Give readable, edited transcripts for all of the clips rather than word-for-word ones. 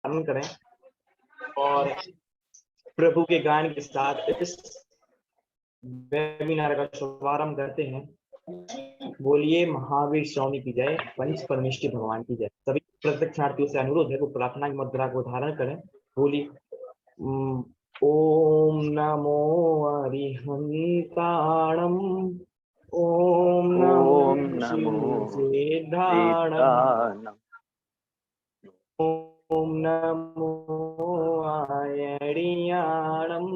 धारण करें और प्रभु के गान के साथ इस वेबिनार का शुभारंभ करते हैं। बोलिए महावीर स्वामी की जय, पंच परमेष्टि भगवान की जय। सभी प्रत्यक्षार्थियों से अनुरोध है वो प्रार्थना की मुद्रा को धारण करें। बोलिए ओम नमो अरिहंताणम, ओम नमो सिद्धाणम, ओम नमो आयडियाणम,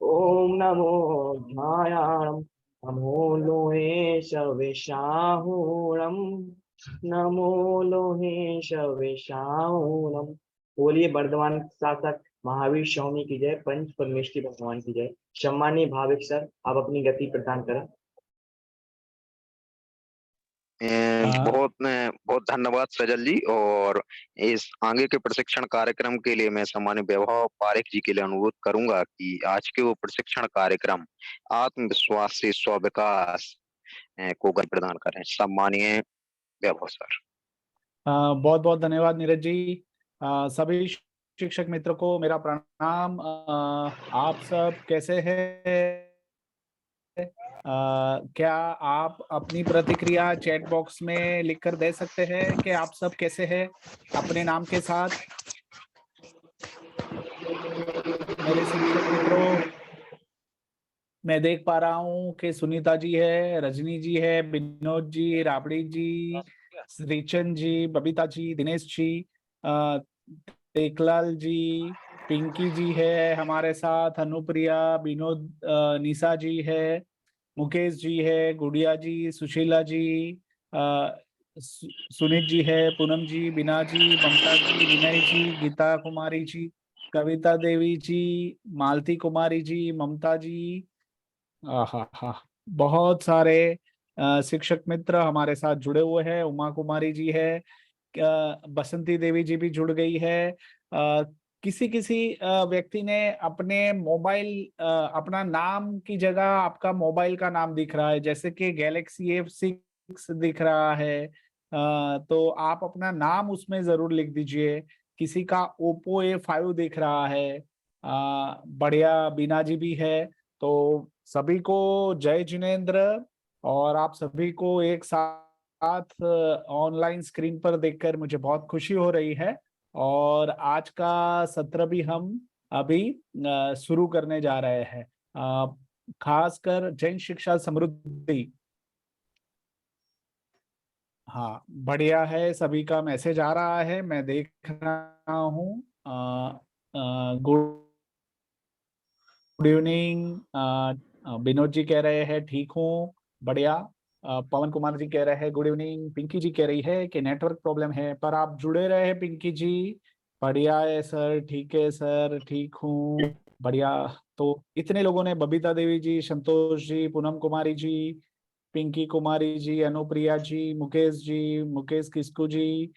ओम नमो ध्यायाणम, नमो लोहेश विशाहूणम, नमो लोहेश विशाहूणम। बोलिए वर्धमान शासक महावीर स्वामी की जय, पंच परमेष्टि भगवान की जय। सम्मानीय भाविक सर, आप अपनी गति प्रदान करें। बहुत धन्यवाद सजल जी। और इस आगे के प्रशिक्षण कार्यक्रम के लिए मैं सम्मानित वैभव पारेख जी के लिए अनुरोध करूंगा कि आज के वो प्रशिक्षण कार्यक्रम आत्मविश्वास से स्व विकास को गति प्रदान करें। सम्मानीय वैभव सर। बहुत बहुत धन्यवाद नीरज जी। सभी शिक्षक मित्र को मेरा प्रणाम। आप सब कैसे हैं? क्या आप अपनी प्रतिक्रिया चैट बॉक्स में लिखकर दे सकते हैं कि आप सब कैसे हैं अपने नाम के साथ? मेरे शिक्षक मित्रों, मैं देख पा रहा हूँ कि सुनीता जी है, रजनी जी है, विनोद जी, राबड़ी जी, श्रीचंद जी, बबीता जी, दिनेश जी, टेकलाल जी, पिंकी जी है हमारे साथ, अनुप्रिया, विनोद, निशा जी है, मुकेश जी है, गुड़िया जी, सुशीला जी, सुनीत जी है, पूनम जी, बीना जी, ममता जी, विनय जी, गीता कुमारी जी, कविता देवी जी, मालती कुमारी जी, ममता जी। हा, बहुत सारे शिक्षक मित्र हमारे साथ जुड़े हुए हैं। उमा कुमारी जी है, बसंती देवी जी भी जुड़ गई है। किसी किसी व्यक्ति ने अपने मोबाइल, अपना नाम की जगह आपका मोबाइल का नाम दिख रहा है, जैसे कि गैलेक्सी F6 दिख रहा है। तो आप अपना नाम उसमें जरूर लिख दीजिए। किसी का ओप्पो A5 दिख रहा है। बढ़िया, बीना जी भी है। तो सभी को जय जिनेंद्र। और आप सभी को एक साथ ऑनलाइन स्क्रीन पर देखकर मुझे बहुत खुशी हो रही है। और आज का सत्र भी हम अभी शुरू करने जा रहे हैं, खासकर जैन शिक्षा समृद्धि। हाँ, बढ़िया है, सभी का मैसेज आ रहा है, मैं देख रहा हूँ। Good evening. विनोद जी कह रहे हैं ठीक हूँ, बढ़िया। पवन कुमार जी कह रहे हैं गुड इवनिंग। पिंकी जी कह रही है कि नेटवर्क प्रॉब्लम है, पर आप जुड़े रहे पिंकी जी। बढ़िया है सर, ठीक है सर, ठीक हूँ, बढ़िया। तो इतने लोगों ने, बबीता देवी जी, संतोष जी, पूनम कुमारी जी, पिंकी कुमारी जी, अनुप्रिया जी, मुकेश किस्कू जी,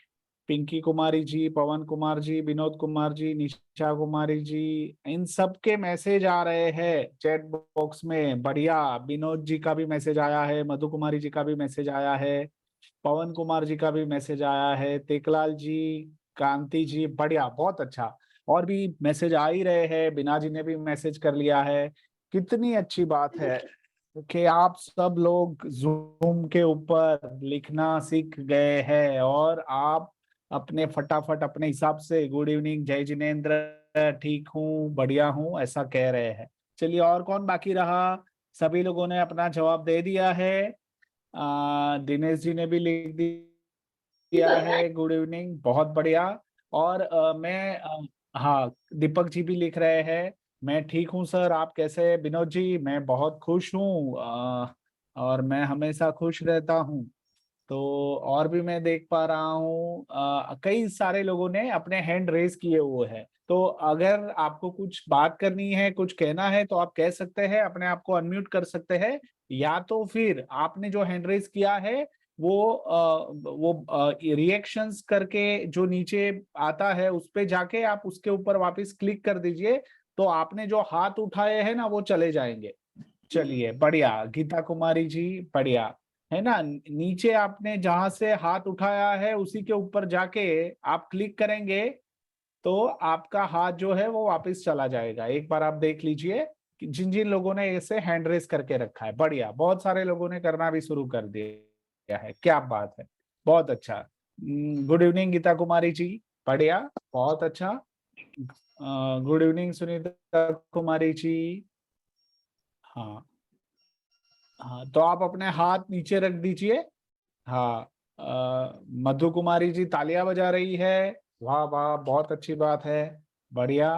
पिंकी कुमारी जी, पवन कुमार जी, विनोद कुमार जी, निशा कुमारी जी, इन सब के मैसेज आ रहे हैं चैट बॉक्स में। बढ़िया, विनोद जी का भी मैसेज आया है, मधु कुमारी जी का भी मैसेज आया है, पवन कुमार जी का भी मैसेज आया है, तेकलाल जी, कांति जी, बढ़िया, बहुत अच्छा। और भी मैसेज आ ही रहे हैं, बीना जी ने भी मैसेज कर लिया है। कितनी अच्छी बात है कि आप सब लोग जूम के ऊपर लिखना सीख गए हैं और आप अपने फटाफट अपने हिसाब से गुड इवनिंग, जय जिनेंद्र, ठीक हूँ, बढ़िया हूँ, ऐसा कह रहे हैं। चलिए, और कौन बाकी रहा? सभी लोगों ने अपना जवाब दे दिया है। दिनेश जी ने भी लिख दिया है गुड इवनिंग, बहुत बढ़िया। और हाँ, दीपक जी भी लिख रहे हैं मैं ठीक हूँ सर, आप कैसे हैं? विनोद जी, मैं बहुत खुश हूँ, और मैं हमेशा खुश रहता हूँ। तो और भी मैं देख पा रहा हूँ कई सारे लोगों ने अपने हैंड रेज किए हुए हैं। तो अगर आपको कुछ बात करनी है, कुछ कहना है, तो आप कह सकते हैं, अपने आप को अनम्यूट कर सकते हैं। या तो फिर आपने जो हैंड रेज किया है वो रिएक्शंस करके जो नीचे आता है उस पे जाके आप उसके ऊपर वापस क्लिक कर दीजिए, तो आपने जो हाथ उठाए हैं ना वो चले जाएंगे। चलिए, बढ़िया, गीता कुमारी जी, बढ़िया है ना। नीचे आपने जहां से हाथ उठाया है उसी के ऊपर जाके आप क्लिक करेंगे तो आपका हाथ जो है वो वापस चला जाएगा। एक बार आप देख लीजिए कि जिन जिन लोगों ने ऐसे हैंड रेस करके रखा है, बढ़िया, बहुत सारे लोगों ने करना भी शुरू कर दिया है, क्या बात है, बहुत अच्छा। गुड इवनिंग गीता कुमारी जी, बढ़िया, बहुत अच्छा। Good evening Sunita Kumari ji. हाँ हाँ, तो आप अपने हाथ नीचे रख दीजिए। हाँ, मधु कुमारी जी तालियां बजा रही है, वाह वाह, बहुत अच्छी बात है, बढ़िया।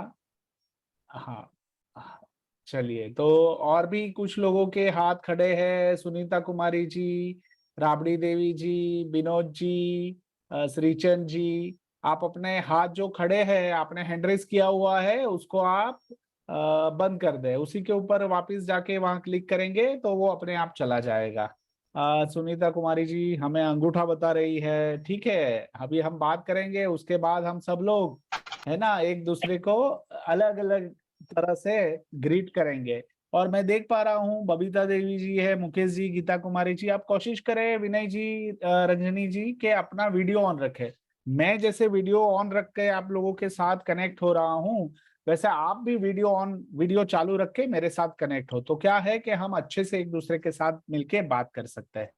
हाँ हाँ, चलिए, तो और भी कुछ लोगों के हाथ खड़े हैं, सुनीता कुमारी जी, राबड़ी देवी जी, विनोद जी, श्रीचंद जी। आप अपने हाथ जो खड़े हैं, आपने हैंड रेस किया हुआ है, उसको आप बंद कर दें, उसी के ऊपर वापस जाके वहां क्लिक करेंगे तो वो अपने आप चला जाएगा। सुनीता कुमारी जी हमें अंगूठा बता रही है, ठीक है, अभी हम बात करेंगे, उसके बाद हम सब लोग, है ना, एक दूसरे को अलग अलग तरह से ग्रीट करेंगे। और मैं देख पा रहा हूँ बबीता देवी जी है, मुकेश जी, गीता कुमारी जी, आप कोशिश करें विनय जी, रंजनी जी, के अपना वीडियो ऑन रखें। मैं जैसे वीडियो ऑन रख के आप लोगों के साथ कनेक्ट हो रहा हूँ, वैसे आप भी वीडियो चालू रख के मेरे साथ कनेक्ट हो, तो क्या है कि हम अच्छे से एक दूसरे के साथ मिलके बात कर सकते हैं।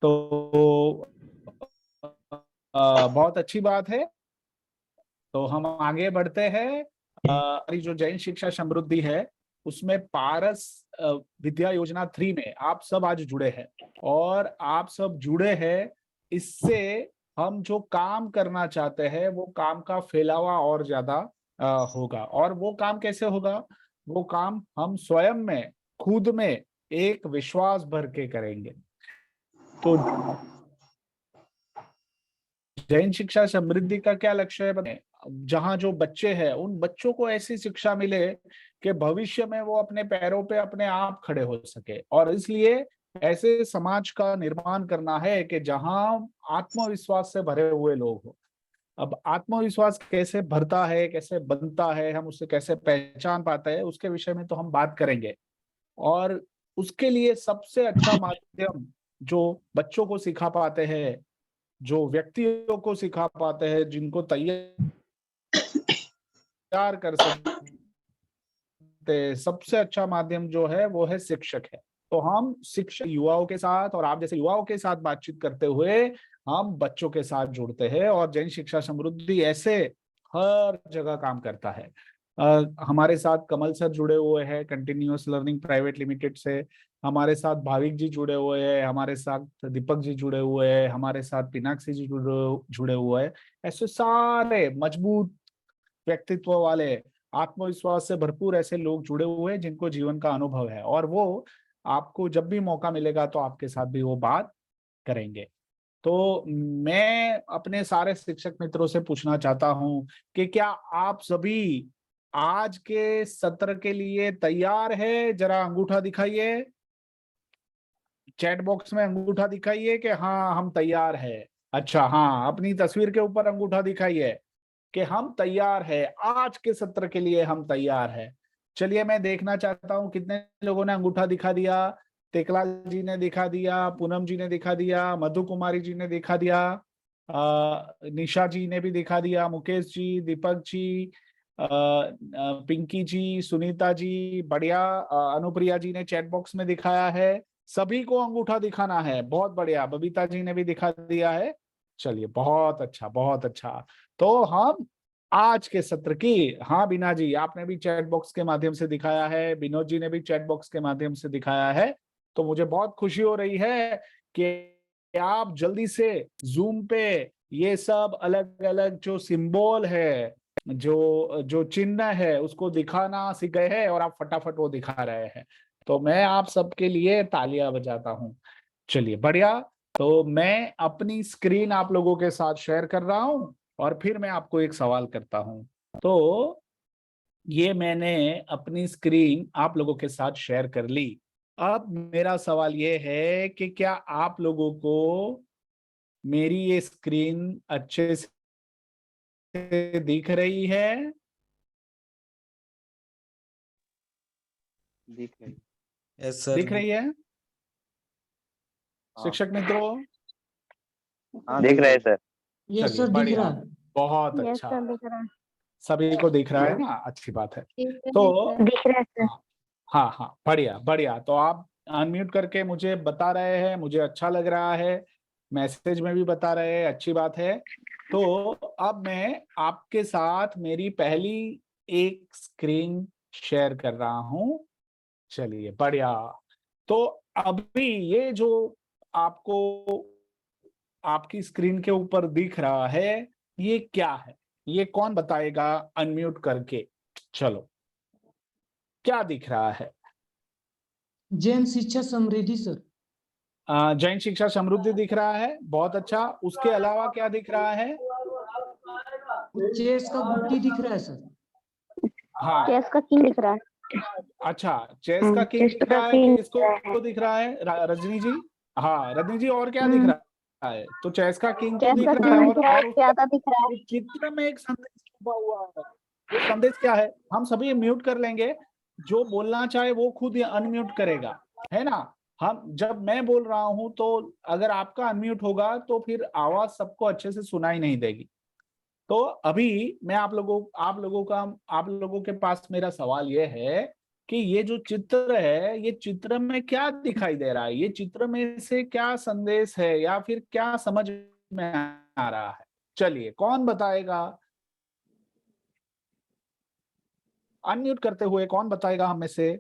तो बहुत अच्छी बात है, तो हम आगे बढ़ते हैं। हमारी जो जैन शिक्षा समृद्धि है, उसमें पारस विद्या योजना 3 में आप सब आज जुड़े हैं, और आप सब जुड़े हैं, इससे हम जो काम करना चाहते हैं वो काम का फैलावा और ज्यादा होगा। और वो काम कैसे होगा? वो काम हम स्वयं में, खुद में एक विश्वास भर के करेंगे। तो जैन शिक्षा समृद्धि का क्या लक्ष्य है बताएं? जहाँ जो बच्चे हैं, उन बच्चों को ऐसी शिक्षा मिले कि भविष्य में वो अपने पैरों पे अपने आप खड़े हो सके, और इसलिए ऐसे समाज का निर्माण करना है कि जहाँ आत्मविश्वास से भरे हुए लोग हो। अब आत्मविश्वास कैसे भरता है, कैसे बनता है, हम उससे कैसे पहचान पाते हैं, उसके विषय में तो हम बात करेंगे। और उसके लिए सबसे अच्छा माध्यम जो बच्चों को सिखा पाते हैं, जो व्यक्तियों को सिखा पाते हैं, जिनको तैयार कर सकते, सबसे अच्छा माध्यम जो है वो है शिक्षक है। तो हम शिक्षक युवाओं के साथ, और आप जैसे युवाओं के साथ बातचीत करते हुए हम बच्चों के साथ जुड़ते हैं, और जैन शिक्षा समृद्धि ऐसे हर जगह काम करता है। हमारे साथ कमल सर जुड़े हुए हैं कंटिन्यूअस लर्निंग प्राइवेट लिमिटेड से, हमारे साथ भाविक जी जुड़े हुए हैं, हमारे साथ दीपक जी जुड़े हुए हैं, हमारे साथ पिनाक्षी जी जुड़े हुए हैं। ऐसे सारे मजबूत व्यक्तित्व वाले, आत्मविश्वास से भरपूर ऐसे लोग जुड़े हुए हैं जिनको जीवन का अनुभव है, और वो आपको जब भी मौका मिलेगा तो आपके साथ भी वो बात करेंगे। तो मैं अपने सारे शिक्षक मित्रों से पूछना चाहता हूं कि क्या आप सभी आज के सत्र के लिए तैयार है? जरा अंगूठा दिखाइए, चैट बॉक्स में अंगूठा दिखाइए कि हाँ हम तैयार है। अच्छा, हाँ, अपनी तस्वीर के ऊपर अंगूठा दिखाइए कि हम तैयार है, आज के सत्र के लिए हम तैयार है। चलिए, मैं देखना चाहता हूं कितने लोगों ने अंगूठा दिखा दिया। टेकलाल जी ने दिखा दिया, पूनम जी ने दिखा दिया, मधु कुमारी जी ने दिखा दिया, निशा जी ने भी दिखा दिया, मुकेश जी, दीपक जी, पिंकी जी, सुनीता जी, बढ़िया, अनुप्रिया जी ने चैट बॉक्स में दिखाया है। सभी को अंगूठा दिखाना है, बहुत बढ़िया, बबीता जी ने भी दिखा दिया है। चलिए, बहुत अच्छा, बहुत अच्छा। तो हम आज के सत्र की, हाँ बीना जी आपने भी चैट बॉक्स के माध्यम से दिखाया है, विनोद जी ने भी चैट बॉक्स के माध्यम से दिखाया है, तो मुझे बहुत खुशी हो रही है कि आप जल्दी से जूम पे ये सब अलग अलग जो सिंबल है, जो जो चिन्ह है, उसको दिखाना सीख गए हैं, और आप फटाफट वो दिखा रहे हैं। तो मैं आप सबके लिए तालियां बजाता हूँ। चलिए, बढ़िया। तो मैं अपनी स्क्रीन आप लोगों के साथ शेयर कर रहा हूं, और फिर मैं आपको एक सवाल करता हूं। तो ये मैंने अपनी स्क्रीन आप लोगों के साथ शेयर कर ली। अब मेरा सवाल ये है कि क्या आप लोगों को मेरी ये स्क्रीन अच्छे से दिख रही है? दिख रही। Yes sir. दिख रही है हाँ। शिक्षक मित्रों? हाँ दिख रहा है सर। यस चलिए सर, दिख बढ़िया, रहा है। बहुत यस अच्छा, सर, दिख रहा है। सभी को दिख रहा है ना, अच्छी बात है। दिख तो रहा है सर। हाँ हाँ हाँ, बढ़िया बढ़िया। तो आप अनम्यूट करके मुझे बता रहे हैं, मुझे अच्छा लग रहा है, मैसेज में भी बता रहे हैं, अच्छी बात है। तो अब मैं आपके साथ मेरी पहली एक स्क्रीन शेयर कर रहा हूं। चलिए बढ़िया। तो अभी ये जो आपको आपकी स्क्रीन के ऊपर दिख रहा है, ये क्या है? ये कौन बताएगा अनम्यूट करके? चलो, क्या दिख रहा है? जैन शिक्षा समृद्धि सर। जैन शिक्षा समृद्धि दिख रहा है, बहुत अच्छा। उसके अलावा क्या दिख रहा है? चेस का गुट्टी दिख रहा है सर। हाँ चेस का किंग दिख रहा है। अच्छा, चेस का किंग चेस दिख का रहा है। किंग किसको दिख रहा है? रजनी जी। हाँ रजनी जी, और क्या दिख रहा है? तो चेस का किंग तो चेस दिख का रहा है, किंग दिख रहा है, और उसका प्यादा दिख रहा है। उस चित्र में एक संदेश छुपा हुआ है। वो संदेश क्या है? हम सभी म्यूट कर लेंगे, जो बोलना चाहे वो खुद अनम्यूट करेगा, है ना। हम जब मैं बोल रहा हूं तो अगर आपका अनम्यूट होगा तो फिर आवाज सबको अच्छे से सुनाई नहीं देगी। तो अभी मैं आप लोगों के पास मेरा सवाल ये है कि ये जो चित्र है, ये चित्र में क्या दिखाई दे रहा है? ये चित्र में से क्या संदेश है, या फिर क्या समझ में आ रहा है? चलिए, कौन बताएगा? अनम्यूट करते हुए कौन बताएगा हम में से?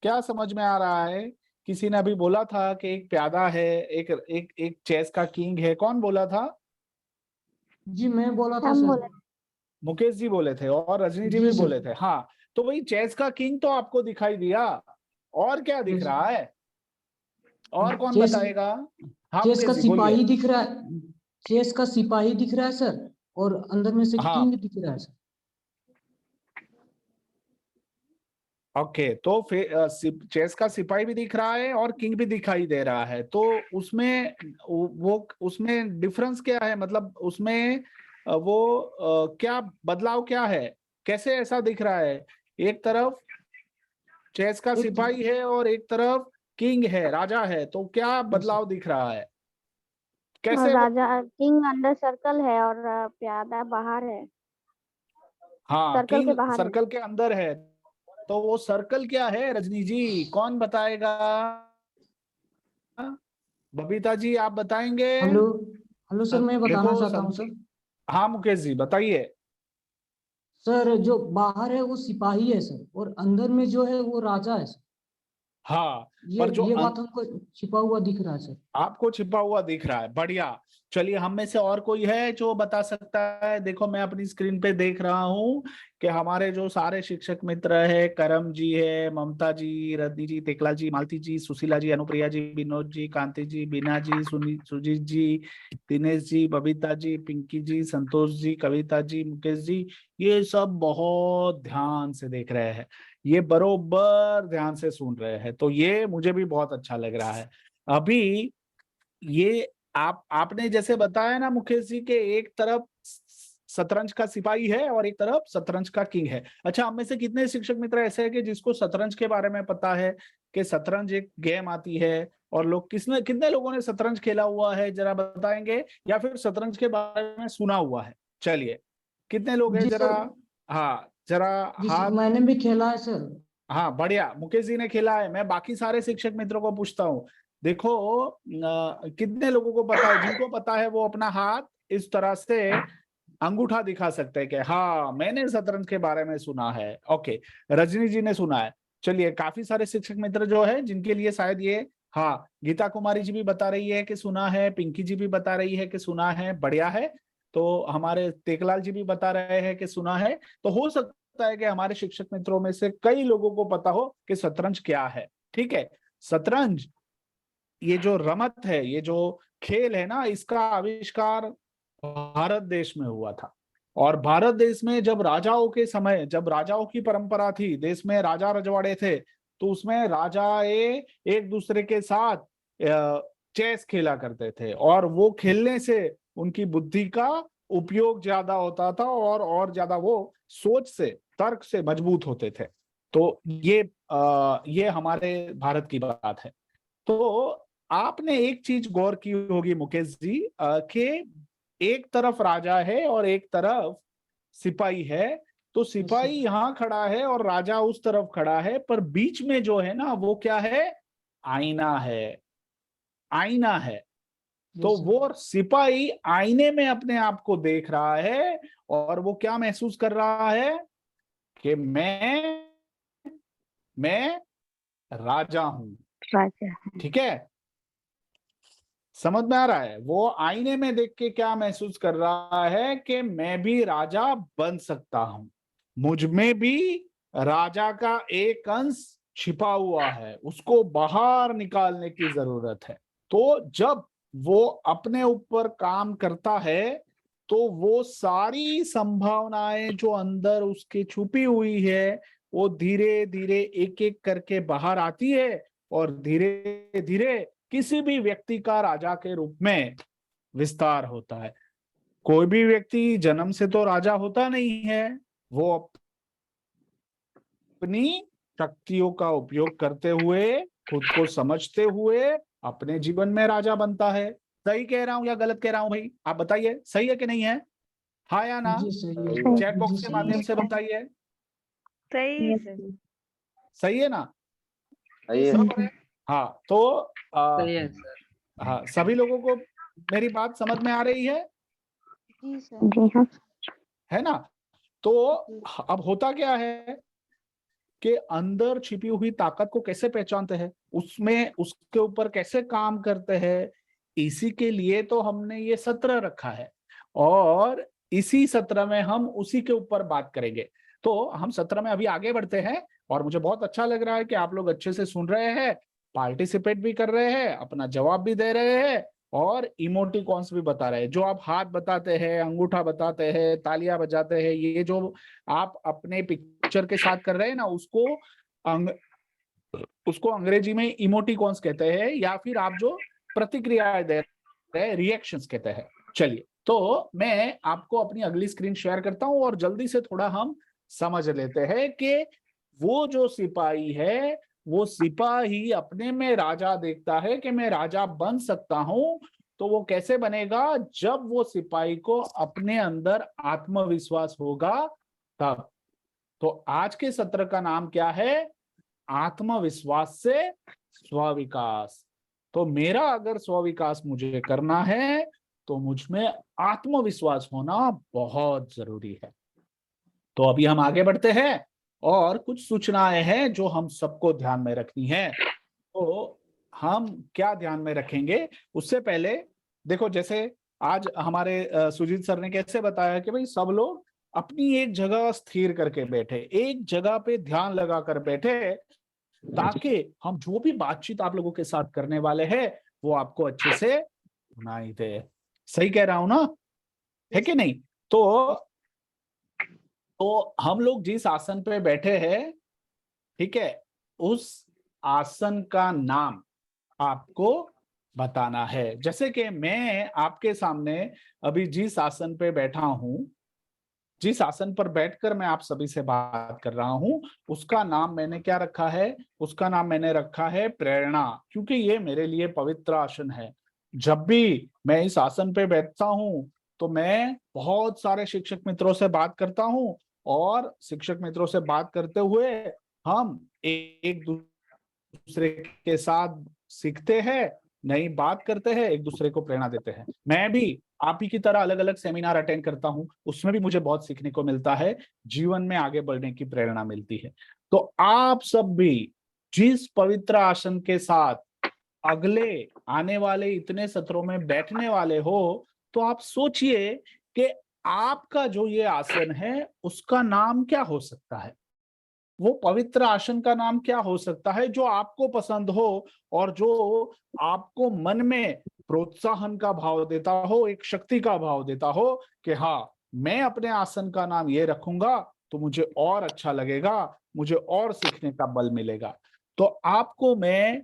क्या समझ में आ रहा है? किसी ने अभी बोला था कि एक प्यादा है, एक चेस का किंग है। कौन बोला था? जी मैं बोला था हम सर। बोले। मुकेश जी बोले थे, और रजनी जी जी भी सर। बोले थे। हाँ, तो वही चेस का किंग तो आपको दिखाई दिया, और क्या दिख यस। रहा है? और कौन चेस बताएगा? हाँ चेस का मुकेश जी बोलिए। सिपाही दिख रहा है। चेस का सिपाही दिख रहा है सर, और अंदर में से हाँ किंग दिख रहा है सर। ओके, तो फिर चेस का सिपाही भी दिख रहा है और किंग भी दिखाई दे रहा है। तो उसमें वो उसमें डिफरेंस क्या है? मतलब उसमें क्या बदलाव क्या है? कैसे ऐसा दिख रहा है? एक तरफ चेस का एक सिपाही है और एक तरफ किंग है, राजा है, तो क्या बदलाव दिख रहा है? कैसे वो? राजा किंग अंदर सर्कल है और प्यादा बाहर है, हाँ, सर्कल के किंग बाहर है। सर्कल के अंदर है, तो वो सर्कल क्या है? रजनी जी कौन बताएगा? बबीता जी आप बताएंगे? हेलो। हेलो सर, मैं बताना देखो चाहता हूँ सर। हाँ मुकेश जी बताइए। सर जो बाहर है वो सिपाही है सर, और अंदर में जो है वो राजा है सर। हाँ, ये पर जो ये बात हमको छिपा हुआ दिख रहा है सर। आपको छिपा हुआ दिख रहा है, बढ़िया। चलिए, हम में से और कोई है जो बता सकता है? देखो, मैं अपनी स्क्रीन पे देख रहा हूँ कि हमारे जो सारे शिक्षक मित्र है, करम जी है, ममता जी, रजनी जी, टेकलाल जी, मालती जी, सुशीला जी, अनुप्रिया जी, विनोद जी, कांति जी, बीना जी, सुजीत जी, दिनेश जी, बबीता जी, पिंकी जी, संतोष जी, कविता जी, मुकेश जी, ये सब बहुत ध्यान से देख रहे हैं, ये बरोबर ध्यान से सुन रहे हैं। तो ये मुझे भी बहुत अच्छा लग रहा है। अभी ये आपने जैसे बताया ना मुकेश जी के एक तरफ शतरंज का सिपाही है और एक तरफ शतरंज का किंग है। अच्छा, हम में से कितने शिक्षक मित्र ऐसे हैं कि जिसको शतरंज के बारे में पता है कि शतरंज एक गेम आती है? और लोग कितने लोगों ने शतरंज खेला हुआ है, जरा बताएंगे? या फिर शतरंज के बारे में सुना हुआ है? चलिए, कितने लोग हैं जी जरा? सर। हाँ जरा जी सर, हाथ। मैंने भी खेला है सर। हाँ बढ़िया, मुकेश जी ने खेला है। मैं बाकी सारे शिक्षक मित्रों को पूछता हूँ, देखो कितने लोगों को पता है? जिनको पता है वो अपना हाथ इस तरह से अंगूठा दिखा सकते हैं कि हाँ मैंने शतरंज के बारे में सुना है। ओके, रजनी जी ने सुना है। चलिए, काफी सारे शिक्षक मित्र जो है जिनके लिए शायद ये, हाँ गीता कुमारी जी भी बता रही है कि सुना है, पिंकी जी भी बता रही है कि सुना है, बढ़िया है। तो हमारे टेकलाल जी भी बता रहे हैं कि सुना है। तो हो सकता है कि हमारे शिक्षक मित्रों में से कई लोगों को पता हो कि शतरंज क्या है। ठीक है, शतरंज ये जो रमत है, ये जो खेल है ना, इसका आविष्कार भारत देश में हुआ था। और भारत देश में जब राजाओं के समय, जब राजाओं की परंपरा थी, देश में राजा रजवाड़े थे, तो उसमें राजाए एक दूसरे के साथ चेस खेला करते थे, और वो खेलने से उनकी बुद्धि का उपयोग ज्यादा होता था, और ज्यादा वो सोच से, तर्क से मजबूत होते थे। तो ये हमारे भारत की बात है। तो आपने एक चीज गौर की होगी मुकेश जी, कि एक तरफ राजा है और एक तरफ सिपाही है। तो सिपाही यहाँ खड़ा है और राजा उस तरफ खड़ा है, पर बीच में जो है ना वो क्या है? आईना है, आईना है। तो वो सिपाही आईने में अपने आप को देख रहा है और वो क्या महसूस कर रहा है कि मैं राजा हूं। राजा। ठीक है, समझ में आ रहा है? वो आईने में देख के क्या महसूस कर रहा है कि मैं भी राजा बन सकता हूं, मुझ में भी राजा का एक अंश छिपा हुआ है, उसको बाहर निकालने की जरूरत है। तो जब वो अपने ऊपर काम करता है तो वो सारी संभावनाएं जो अंदर उसकी छुपी हुई है वो धीरे धीरे एक एक करके बाहर आती है और धीरे धीरे किसी भी व्यक्ति का राजा के रूप में विस्तार होता है। कोई भी व्यक्ति जन्म से तो राजा होता नहीं है, वो अपनी शक्तियों का उपयोग करते हुए, खुद को समझते हुए अपने जीवन में राजा बनता है। सही कह रहा हूं या गलत कह रहा हूं भाई? आप बताइए, सही है कि नहीं है? हाँ या ना? जी सही है। चैट जी बॉक्स के सही माध्यम है। से बताइए। सही है सर। सही है ना? सही है। सब? हाँ, तो सही है सर। हाँ, सभी लोगों को मेरी बात समझ में आ रही है? जी सर। जी हाँ। है ना? तो अब होता क्या है कि अंदर छिपी हुई ताकत को कैसे पहचानते हैं, उसमें उसके ऊपर कैसे काम करते हैं, इसी के लिए तो हमने ये सत्र रखा है और इसी सत्र में हम उसी के ऊपर बात करेंगे। तो हम सत्र में अभी आगे बढ़ते हैं और मुझे बहुत अच्छा लग रहा है कि आप लोग अच्छे से सुन रहे हैं, पार्टिसिपेट भी कर रहे हैं, अपना जवाब भी दे रहे हैं और इमोटिकॉन्स भी बता रहे हैं। जो आप हाथ बताते हैं, अंगूठा बताते हैं, तालियां बजाते हैं, ये जो आप अपने पिक्चर के साथ कर रहे हैं ना, उसको अंग्रेजी में इमोटिकॉन्स कहते हैं या फिर आप जो प्रतिक्रियाएं दे रहे हैं, रिएक्शंस कहते हैं। चलिए, तो मैं आपको अपनी अगली स्क्रीन शेयर करता हूं और जल्दी से थोड़ा हम समझ लेते हैं कि वो जो सिपाही है, वो सिपाही अपने में राजा देखता है कि मैं राजा बन सकता हूं। तो वो कैसे बनेगा? जब वो सिपाही को अपने अंदर आत्मविश्वास होगा तब। तो आज के सत्र का नाम क्या है? आत्मविश्वास से स्वविकास। तो मेरा अगर स्वविकास मुझे करना है तो मुझ में आत्मविश्वास होना बहुत जरूरी है। तो अभी हम आगे बढ़ते हैं और कुछ सूचनाएं हैं जो हम सबको ध्यान में रखनी है। तो हम क्या ध्यान में रखेंगे उससे पहले देखो, जैसे आज हमारे सुजीत सर ने कैसे बताया कि भाई सब लोग अपनी एक जगह स्थिर करके बैठे, एक जगह पे ध्यान लगा कर बैठे, ताकि हम जो भी बातचीत आप लोगों के साथ करने वाले हैं वो आपको अच्छे से सुनाई दे। सही कह रहा हूं ना? है कि नहीं? तो हम लोग जिस आसन पे बैठे हैं, ठीक है, उस आसन का नाम आपको बताना है। जैसे कि मैं आपके सामने अभी जिस आसन पे बैठा हूं, जिस आसन पर बैठकर मैं आप सभी से बात कर रहा हूं, उसका नाम मैंने क्या रखा है? उसका नाम मैंने रखा है प्रेरणा, क्योंकि ये मेरे लिए पवित्र आसन है। जब भी मैं इस आसन पे बैठता हूं तो मैं बहुत सारे शिक्षक मित्रों से बात करता हूं और शिक्षक मित्रों से बात करते हुए हम एक दूसरे के साथ सीखते हैं, नई बात करते हैं, एक दूसरे को प्रेरणा देते हैं। मैं भी आप ही की तरह अलग अलग सेमिनार अटेंड करता हूं, उसमें भी मुझे बहुत सीखने को मिलता है, जीवन में आगे बढ़ने की प्रेरणा मिलती है। तो आप सब भी जिस पवित्र आसन के साथ अगले आने वाले इतने सत्रों में बैठने वाले हो, तो आप सोचिए कि आपका जो ये आसन है उसका नाम क्या हो सकता है, वो पवित्र आसन का नाम क्या हो सकता है जो आपको पसंद हो और जो आपको मन में प्रोत्साहन का भाव देता हो, एक शक्ति का भाव देता हो कि हाँ, मैं अपने आसन का नाम ये रखूंगा तो मुझे और अच्छा लगेगा, मुझे और सीखने का बल मिलेगा। तो आपको मैं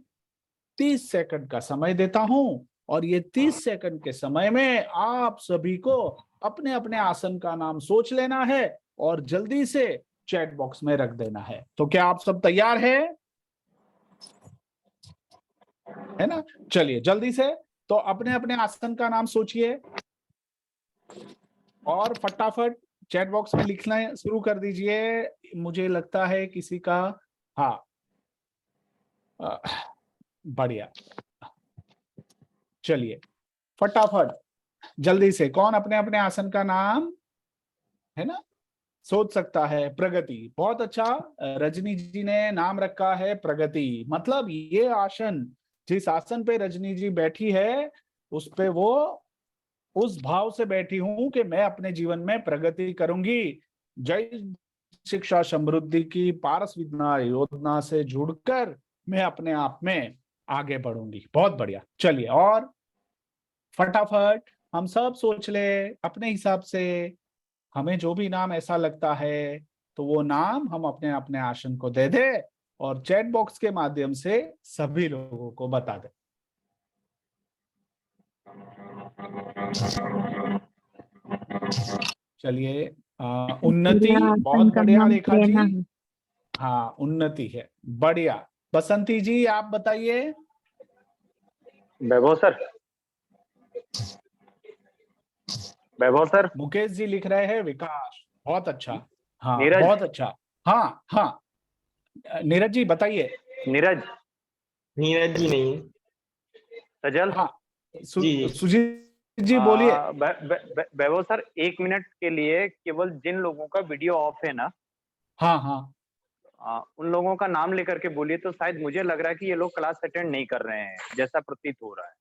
30 सेकंड का समय देता हूं और ये 30 सेकंड के समय में आप सभी को अपने अपने आसन का नाम सोच लेना है और जल्दी से चैट बॉक्स में रख देना है। तो क्या आप सब तैयार हैं? है ना। चलिए जल्दी से तो अपने अपने आसन का नाम सोचिए और फटाफट चैट बॉक्स में लिखना शुरू कर दीजिए। मुझे लगता है किसी का, हाँ बढ़िया। चलिए फटाफट जल्दी से कौन अपने अपने आसन का नाम, है ना, सोच सकता है। प्रगति, बहुत अच्छा। रजनी जी ने नाम रखा है प्रगति। मतलब ये आसन, जिस आसन पे रजनी जी बैठी है उस पे वो उस भाव से बैठी हूं कि मैं अपने जीवन में प्रगति करूंगी। जय शिक्षा समृद्धि की पारस विद्या योजना से जुड़कर मैं अपने आप में आगे बढ़ूंगी। बहुत बढ़िया। चलिए और फटाफट हम सब सोच ले अपने हिसाब से, हमें जो भी नाम ऐसा लगता है तो वो नाम हम अपने अपने आसन को दे दे और चैट बॉक्स के माध्यम से सभी लोगों को बता दे। चलिए उन्नति, बहुत बढ़िया रेखा जी। हाँ उन्नति है, बढ़िया। बसंती जी आप बताइए। वैभव सर, वैभव सर। मुकेश जी लिख रहे हैं विकास, बहुत अच्छा। हाँ नीरज। बहुत अच्छा। हाँ हाँ नीरज जी बताइए। नीरज। नीरज जी नहीं। सजल। हाँ जी। सुजीत जी बोलिए। वैभव सर 1 मिनट के लिए केवल जिन लोगों का वीडियो ऑफ है ना, हाँ हाँ उन लोगों का नाम लेकर के बोलिए, तो शायद मुझे लग रहा है कि ये लोग क्लास अटेंड नहीं कर रहे हैं जैसा प्रतीत हो रहा है,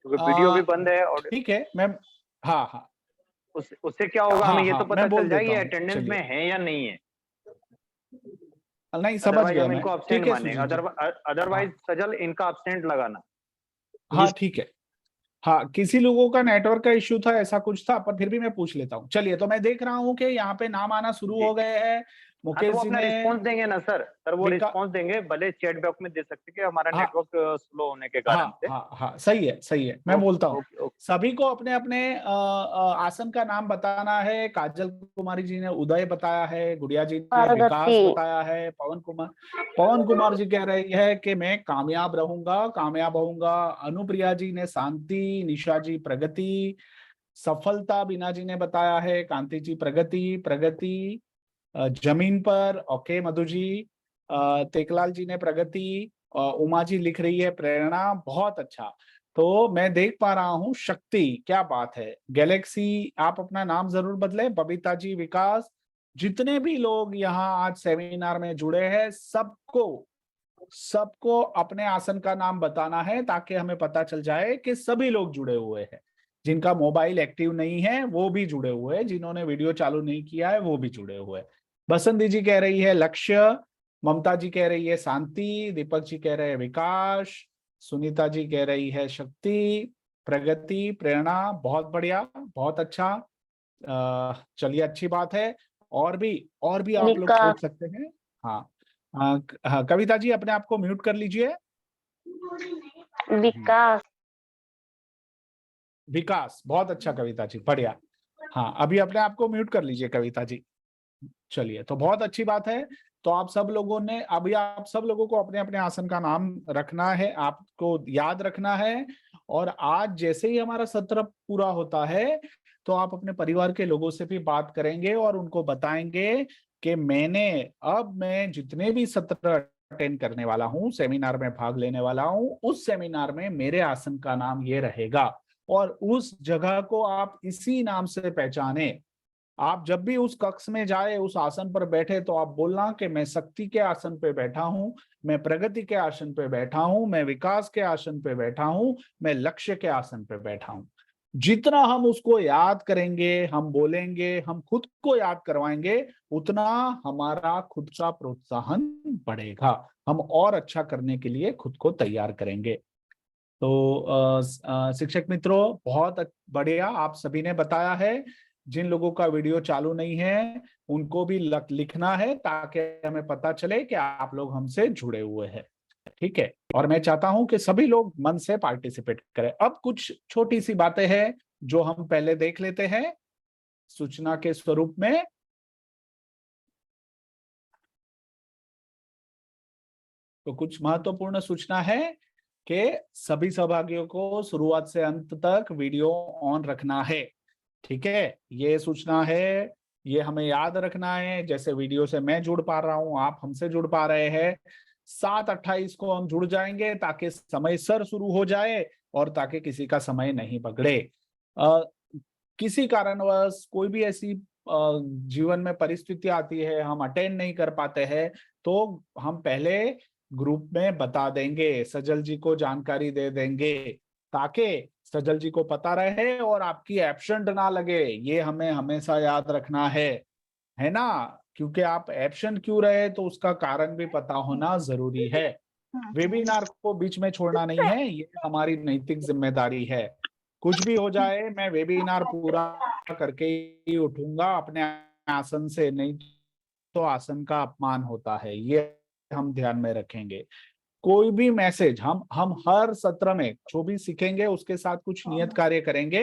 क्योंकि वीडियो भी बंद है। और ठीक है मैं, हाँ हाँ उससे क्या होगा, हाँ हमें ये हाँ तो पता मैं बोल चल जाएगा देता ये हूँ। अटेंडेंस में चलिए है या नहीं है। नहीं समझ अदरवाइज गया हम मैं। इनको अब्सेंट ठीक है मानेंगे। सुजीत जी। अदरवाइज हाँ सजल इनका अब्सेंट लगाना। हाँ ठीक है। हाँ किसी लोगों का नेटवर्क का इश्यू था, ऐसा कुछ था, पर फिर भी मैं पूछ लेता हूँ। चलिए तो मैं देख रहा हूँ कि यहाँ पे नाम आना शुरू जी। हो गए हैं। हाँ, तो मुकेश वो जी अपना ने रिस्पॉन्स देंगे ना सर। वो विका रिस्पॉन्स देंगे, भले चैट बॉक्स में दे सकते हैं कि हमारा हाँ नेटवर्क स्लो होने के कारण हाँ से। हाँ हाँ सही है सही है, मैं ओके बोलता हूँ। Okay okay. सभी को अपने अपने आसन का नाम बताना है। काजल कुमारी जी ने उदय बताया है, गुड़िया जी ने विकास प्रगति। बताया है, पवन कुमार जी कह रही है कि मैं कामयाब रहूंगा, कामयाब होऊंगा। अनुप्रिया जी ने शांति, निशा जी प्रगति, सफलता बीना जी ने बताया है, कांति जी प्रगति प्रगति, जमीन पर ओके मधु जी, तेकलाल जी ने प्रगति, उमा जी लिख रही है प्रेरणा, बहुत अच्छा। तो मैं देख पा रहा हूँ शक्ति, क्या बात है। गैलेक्सी आप अपना नाम जरूर बदले। बबीता जी विकास, जितने भी लोग यहाँ आज सेमिनार में जुड़े हैं सबको अपने आसन का नाम बताना है ताकि हमें पता चल जाए कि सभी लोग जुड़े हुए हैं। जिनका मोबाइल एक्टिव नहीं है वो भी जुड़े हुए हैं, जिन्होंने वीडियो चालू नहीं किया है वो भी जुड़े हुए हैं। बसंती जी कह रही है लक्ष्य, ममता जी कह रही है शांति, दीपक जी कह रहे हैं विकास, सुनीता जी कह रही है शक्ति, प्रगति, प्रेरणा, बहुत बढ़िया बहुत अच्छा। चलिए अच्छी बात है। और भी आप लोग विकास। सोच सकते हैं। हाँ हाँ कविता जी अपने आप को म्यूट कर लीजिए। विकास। विकास, बहुत अच्छा कविता जी, बढ़िया। हाँ अभी अपने आप को म्यूट कर लीजिए कविता जी। चलिए तो बहुत अच्छी बात है। तो आप सब लोगों ने, अभी आप सब लोगों को अपने अपने आसन का नाम रखना है, आपको याद रखना है। और आज जैसे ही हमारा सत्र पूरा होता है तो आप अपने परिवार के लोगों से भी बात करेंगे और उनको बताएंगे कि मैं जितने भी सत्र अटेंड करने वाला हूँ, सेमिनार में भाग लेने वाला हूँ, उस सेमिनार में मेरे आसन का नाम ये रहेगा। और उस जगह को आप इसी नाम से पहचाने। आप जब भी उस कक्ष में जाए, उस आसन पर बैठे, तो आप बोलना कि मैं शक्ति के आसन पे बैठा हूं, मैं प्रगति के आसन पे बैठा हूं, मैं विकास के आसन पे बैठा हूं, मैं लक्ष्य के आसन पे बैठा हूं। जितना हम उसको याद करेंगे, हम बोलेंगे, हम खुद को याद करवाएंगे, उतना हमारा खुद का प्रोत्साहन बढ़ेगा। हम और अच्छा करने के लिए खुद को तैयार करेंगे। तो शिक्षक मित्रों बहुत बढ़िया आप सभी ने बताया है। जिन लोगों का वीडियो चालू नहीं है उनको भी लिखना है ताकि हमें पता चले कि आप लोग हमसे जुड़े हुए हैं। ठीक है, और मैं चाहता हूं कि सभी लोग मन से पार्टिसिपेट करें। अब कुछ छोटी सी बातें हैं जो हम पहले देख लेते हैं सूचना के स्वरूप में। तो कुछ महत्वपूर्ण सूचना है कि सभी सहभागियों को शुरुआत से अंत तक वीडियो ऑन रखना है। ठीक है, ये सूचना है, ये हमें याद रखना है। जैसे वीडियो से मैं जुड़ पा रहा हूं, आप हमसे जुड़ पा रहे हैं। 7:28 को हम जुड़ जाएंगे ताकि समय सर शुरू हो जाए और ताकि किसी का समय नहीं बगड़े। किसी कारणवश कोई भी ऐसी जीवन में परिस्थिति आती है, हम अटेंड नहीं कर पाते हैं, तो हम पहले ग्रुप में बता देंगे, सजल जी को जानकारी दे देंगे ताकि सजल जी को पता रहे और आपकी एब्सेंट ना लगे। ये हमें हमेशा याद रखना है ना? क्योंकि आप एब्सेंट क्यों रहे तो उसका कारण भी पता होना जरूरी है। वेबिनार को बीच में छोड़ना नहीं है, ये हमारी नैतिक जिम्मेदारी है। कुछ भी हो जाए, मैं वेबिनार पूरा करके ही उठूंगा अपने आसन से, नहीं तो आसन का अपमान होता है, ये हम ध्यान में रखेंगे। कोई भी मैसेज हम हर सत्र में जो भी सीखेंगे उसके साथ कुछ नियत कार्य करेंगे,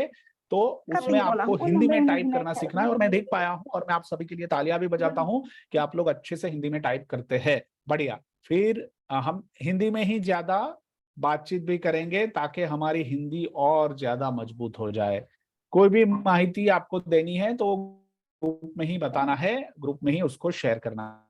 तो उसमें आपको हिंदी में टाइप करना सीखना है। और मैं देख पाया हूं और मैं आप सभी के लिए तालियां भी बजाता हूं कि आप लोग अच्छे से हिंदी में टाइप करते हैं। बढ़िया। फिर हम हिंदी में ही ज्यादा बातचीत भी करेंगे ताकि हमारी हिंदी और ज्यादा मजबूत हो जाए। कोई भी माहिती आपको देनी है तो ग्रुप में ही बताना है, ग्रुप में ही उसको शेयर करना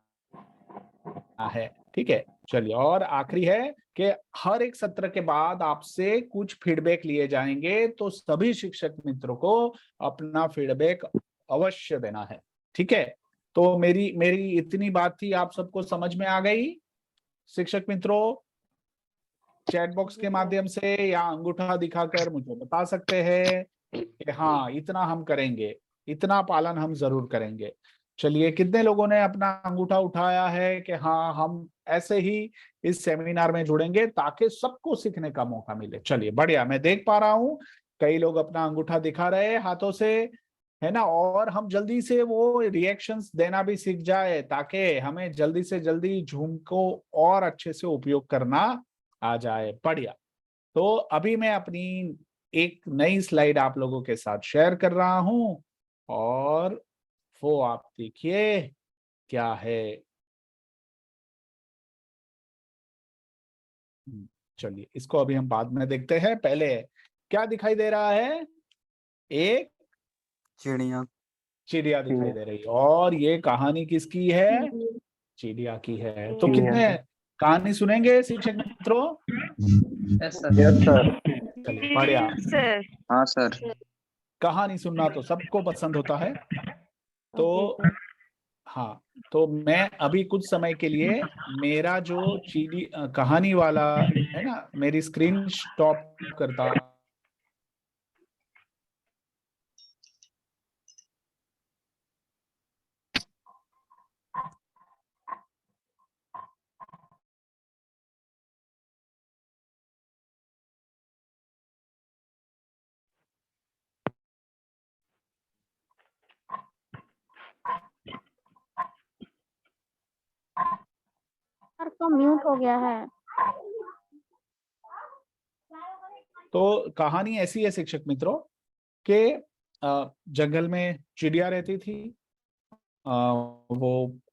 है। ठीक है, चलिए। और आखिरी है कि हर एक सत्र के बाद आपसे कुछ फीडबैक लिए जाएंगे, तो सभी शिक्षक मित्रों को अपना फीडबैक अवश्य देना है। ठीक है, तो मेरी इतनी बात थी, आप सबको समझ में आ गई? शिक्षक मित्रों, चैट बॉक्स के माध्यम से या अंगूठा दिखाकर मुझे बता सकते हैं कि हाँ, इतना हम करेंगे, इतना पालन हम जरूर करेंगे। चलिए, कितने लोगों ने अपना अंगूठा उठाया है कि हाँ, हम ऐसे ही इस सेमिनार में जुड़ेंगे ताकि सबको सीखने का मौका मिले? चलिए, बढ़िया। मैं देख पा रहा हूँ कई लोग अपना अंगूठा दिखा रहे हैं हाथों से, है ना? और हम जल्दी से वो रिएक्शंस देना भी सीख जाए ताकि हमें जल्दी से जल्दी जूम को और अच्छे से उपयोग करना आ जाए। बढ़िया। तो अभी मैं अपनी एक नई स्लाइड आप लोगों के साथ शेयर कर रहा हूं और वो आप देखिए क्या है। चलिए, इसको अभी हम बाद में देखते हैं। पहले क्या दिखाई दे रहा है? एक चिड़िया। चिड़िया दिखाई दे रही है। और ये कहानी किसकी है? चिड़िया की है। तो कितने कहानी सुनेंगे शिक्षक मित्रों? Yes sir. चलिए, बढ़िया। सर। हाँ सर। कहानी सुनना तो सबको पसंद होता है। तो हाँ, तो मैं अभी कुछ समय के लिए मेरा जो कहानी वाला है ना, मेरी स्क्रीन स्टॉप करता। सर तो म्यूट हो गया है। तो कहानी ऐसी है शिक्षक मित्रों कि जंगल में चिड़िया रहती थी। वो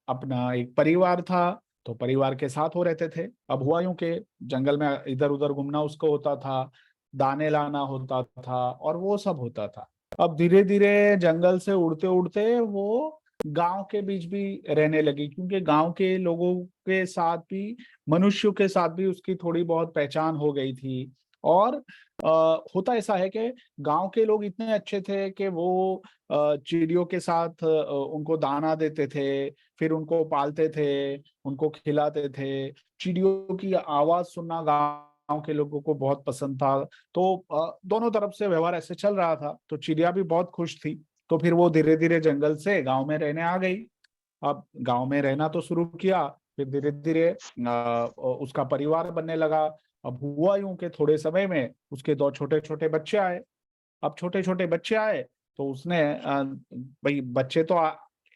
अपना एक परिवार था, तो परिवार के साथ वो रहते थे। अब हुआ यूं कि जंगल में इधर उधर घूमना उसको होता था, दाने लाना होता था और वो सब होता था। अब धीरे धीरे जंगल से उड़ते उड़ते वो गांव के बीच भी रहने लगी, क्योंकि गांव के लोगों के साथ भी, मनुष्यों के साथ भी उसकी थोड़ी बहुत पहचान हो गई थी। और होता ऐसा है कि गांव के लोग इतने अच्छे थे कि वो चिड़ियों के साथ उनको दाना देते थे, फिर उनको पालते थे, उनको खिलाते थे। चिड़ियों की आवाज सुनना गांव के लोगों को बहुत पसंद था। तो दोनों तरफ से व्यवहार ऐसे चल रहा था, तो चिड़िया भी बहुत खुश थी। तो फिर वो धीरे धीरे जंगल से गांव में रहने आ गई। अब गांव में रहना तो शुरू किया, फिर धीरे धीरे उसका परिवार बनने लगा। अब हुआ यूं कि थोड़े समय में उसके 2 छोटे छोटे बच्चे आए। अब छोटे छोटे बच्चे आए तो उसने भाई बच्चे तो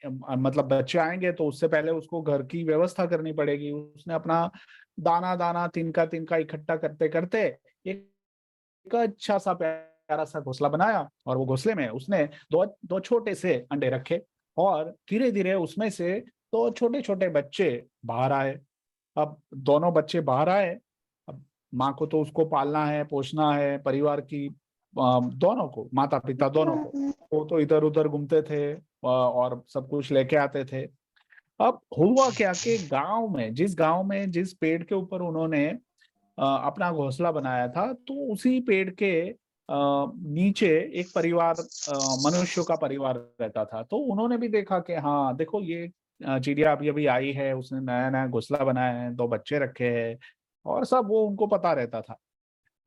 मतलब बच्चे आएंगे तो उससे पहले उसको घर की व्यवस्था करनी पड़ेगी। उसने अपना दाना दाना तिनका तिनका इकट्ठा करते करते एक अच्छा सा प्यारा सा घोंसला बनाया और वो घोंसले में उसने दो छोटे से अंडे रखे और धीरे धीरे उसमें से 2 छोटे छोटे बच्चे बाहर आए। अब दोनों बच्चे बाहर आए। अब माँ को तो उसको पालना है, पोषना है, परिवार की दोनों को, माता पिता दोनों को। वो तो इधर उधर घूमते थे और सब कुछ लेके आते थे। अब हुआ क्या कि गांव में, जिस गांव में जिस पेड़ के ऊपर उन्होंने अपना घोंसला बनाया था, तो उसी पेड़ के नीचे एक परिवार, मनुष्यों का परिवार रहता था। तो उन्होंने भी देखा कि हाँ देखो, ये चिड़िया अभी अभी आई है, उसने नया नया घोंसला बनाया है, 2 बच्चे रखे हैं, और सब वो उनको पता रहता था।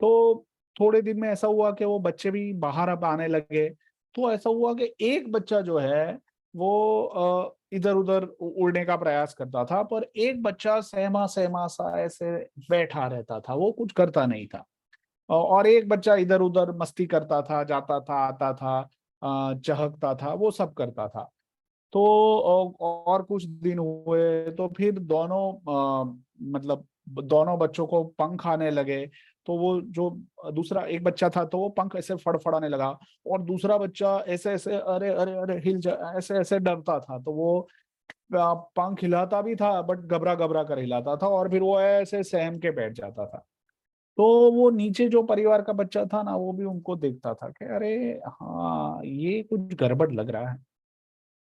तो थोड़े दिन में ऐसा हुआ कि वो बच्चे भी बाहर अब आने लगे। तो ऐसा हुआ कि एक बच्चा जो है वो इधर उधर उड़ने का प्रयास करता था, पर एक बच्चा सहमा सहमा सा ऐसे बैठा रहता था, वो कुछ करता नहीं था। और एक बच्चा इधर उधर मस्ती करता था, जाता था, आता था, चहकता था, वो सब करता था। तो और कुछ दिन हुए तो फिर मतलब दोनों बच्चों को पंख आने लगे। तो वो जो दूसरा एक बच्चा था, तो वो पंख ऐसे फड़फड़ाने लगा, और दूसरा बच्चा ऐसे ऐसे अरे अरे अरे हिल जा, ऐसे ऐसे डरता था। तो वो पंख हिलाता भी था, बट घबरा घबरा कर हिलाता था, और फिर वो ऐसे सहम के बैठ जाता था। तो वो नीचे जो परिवार का बच्चा था ना, वो भी उनको देखता था कि अरे हाँ, ये कुछ गड़बड़ लग रहा है।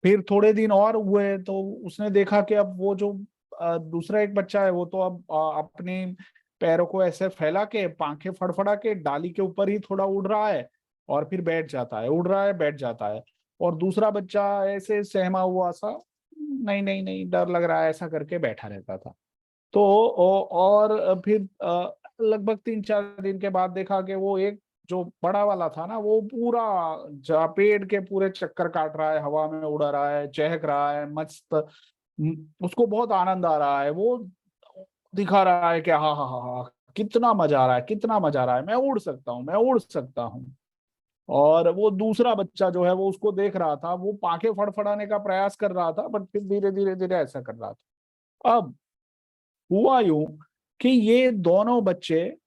फिर थोड़े दिन और हुए तो उसने देखा कि अब वो जो दूसरा एक बच्चा है, वो तो अब अपने पैरों को ऐसे फैला के, पांखें फड़फड़ा के डाली के ऊपर ही थोड़ा उड़ रहा है, और फिर बैठ जाता है, उड़ रहा है, बैठ जाता है। और दूसरा बच्चा ऐसे सहमा हुआ सा, नहीं नहीं नहीं, डर लग रहा है, ऐसा करके बैठा रहता था। तो और फिर लगभग 3-4 दिन के बाद देखा कि वो एक जो बड़ा वाला था ना, वो पूरा पेड़ के पूरे चक्कर काट रहा है, हवा में उड़ा रहा है, चहक रहा है, मस्त। उसको बहुत आनंद आ रहा है, वो दिखा रहा है कि हाँ हाँ हाँ हाँ, कितना मजा आ रहा है, कितना मजा आ रहा है, मैं उड़ सकता हूँ, मैं उड़ सकता हूँ। और वो दूसरा बच्चा जो है, वो उसको देख रहा था, वो पांखें फड़फड़ाने का प्रयास कर रहा था, बट फिर धीरे धीरे धीरे ऐसा कर रहा था। अब हुआ यूं कि ये दोनों बच्चे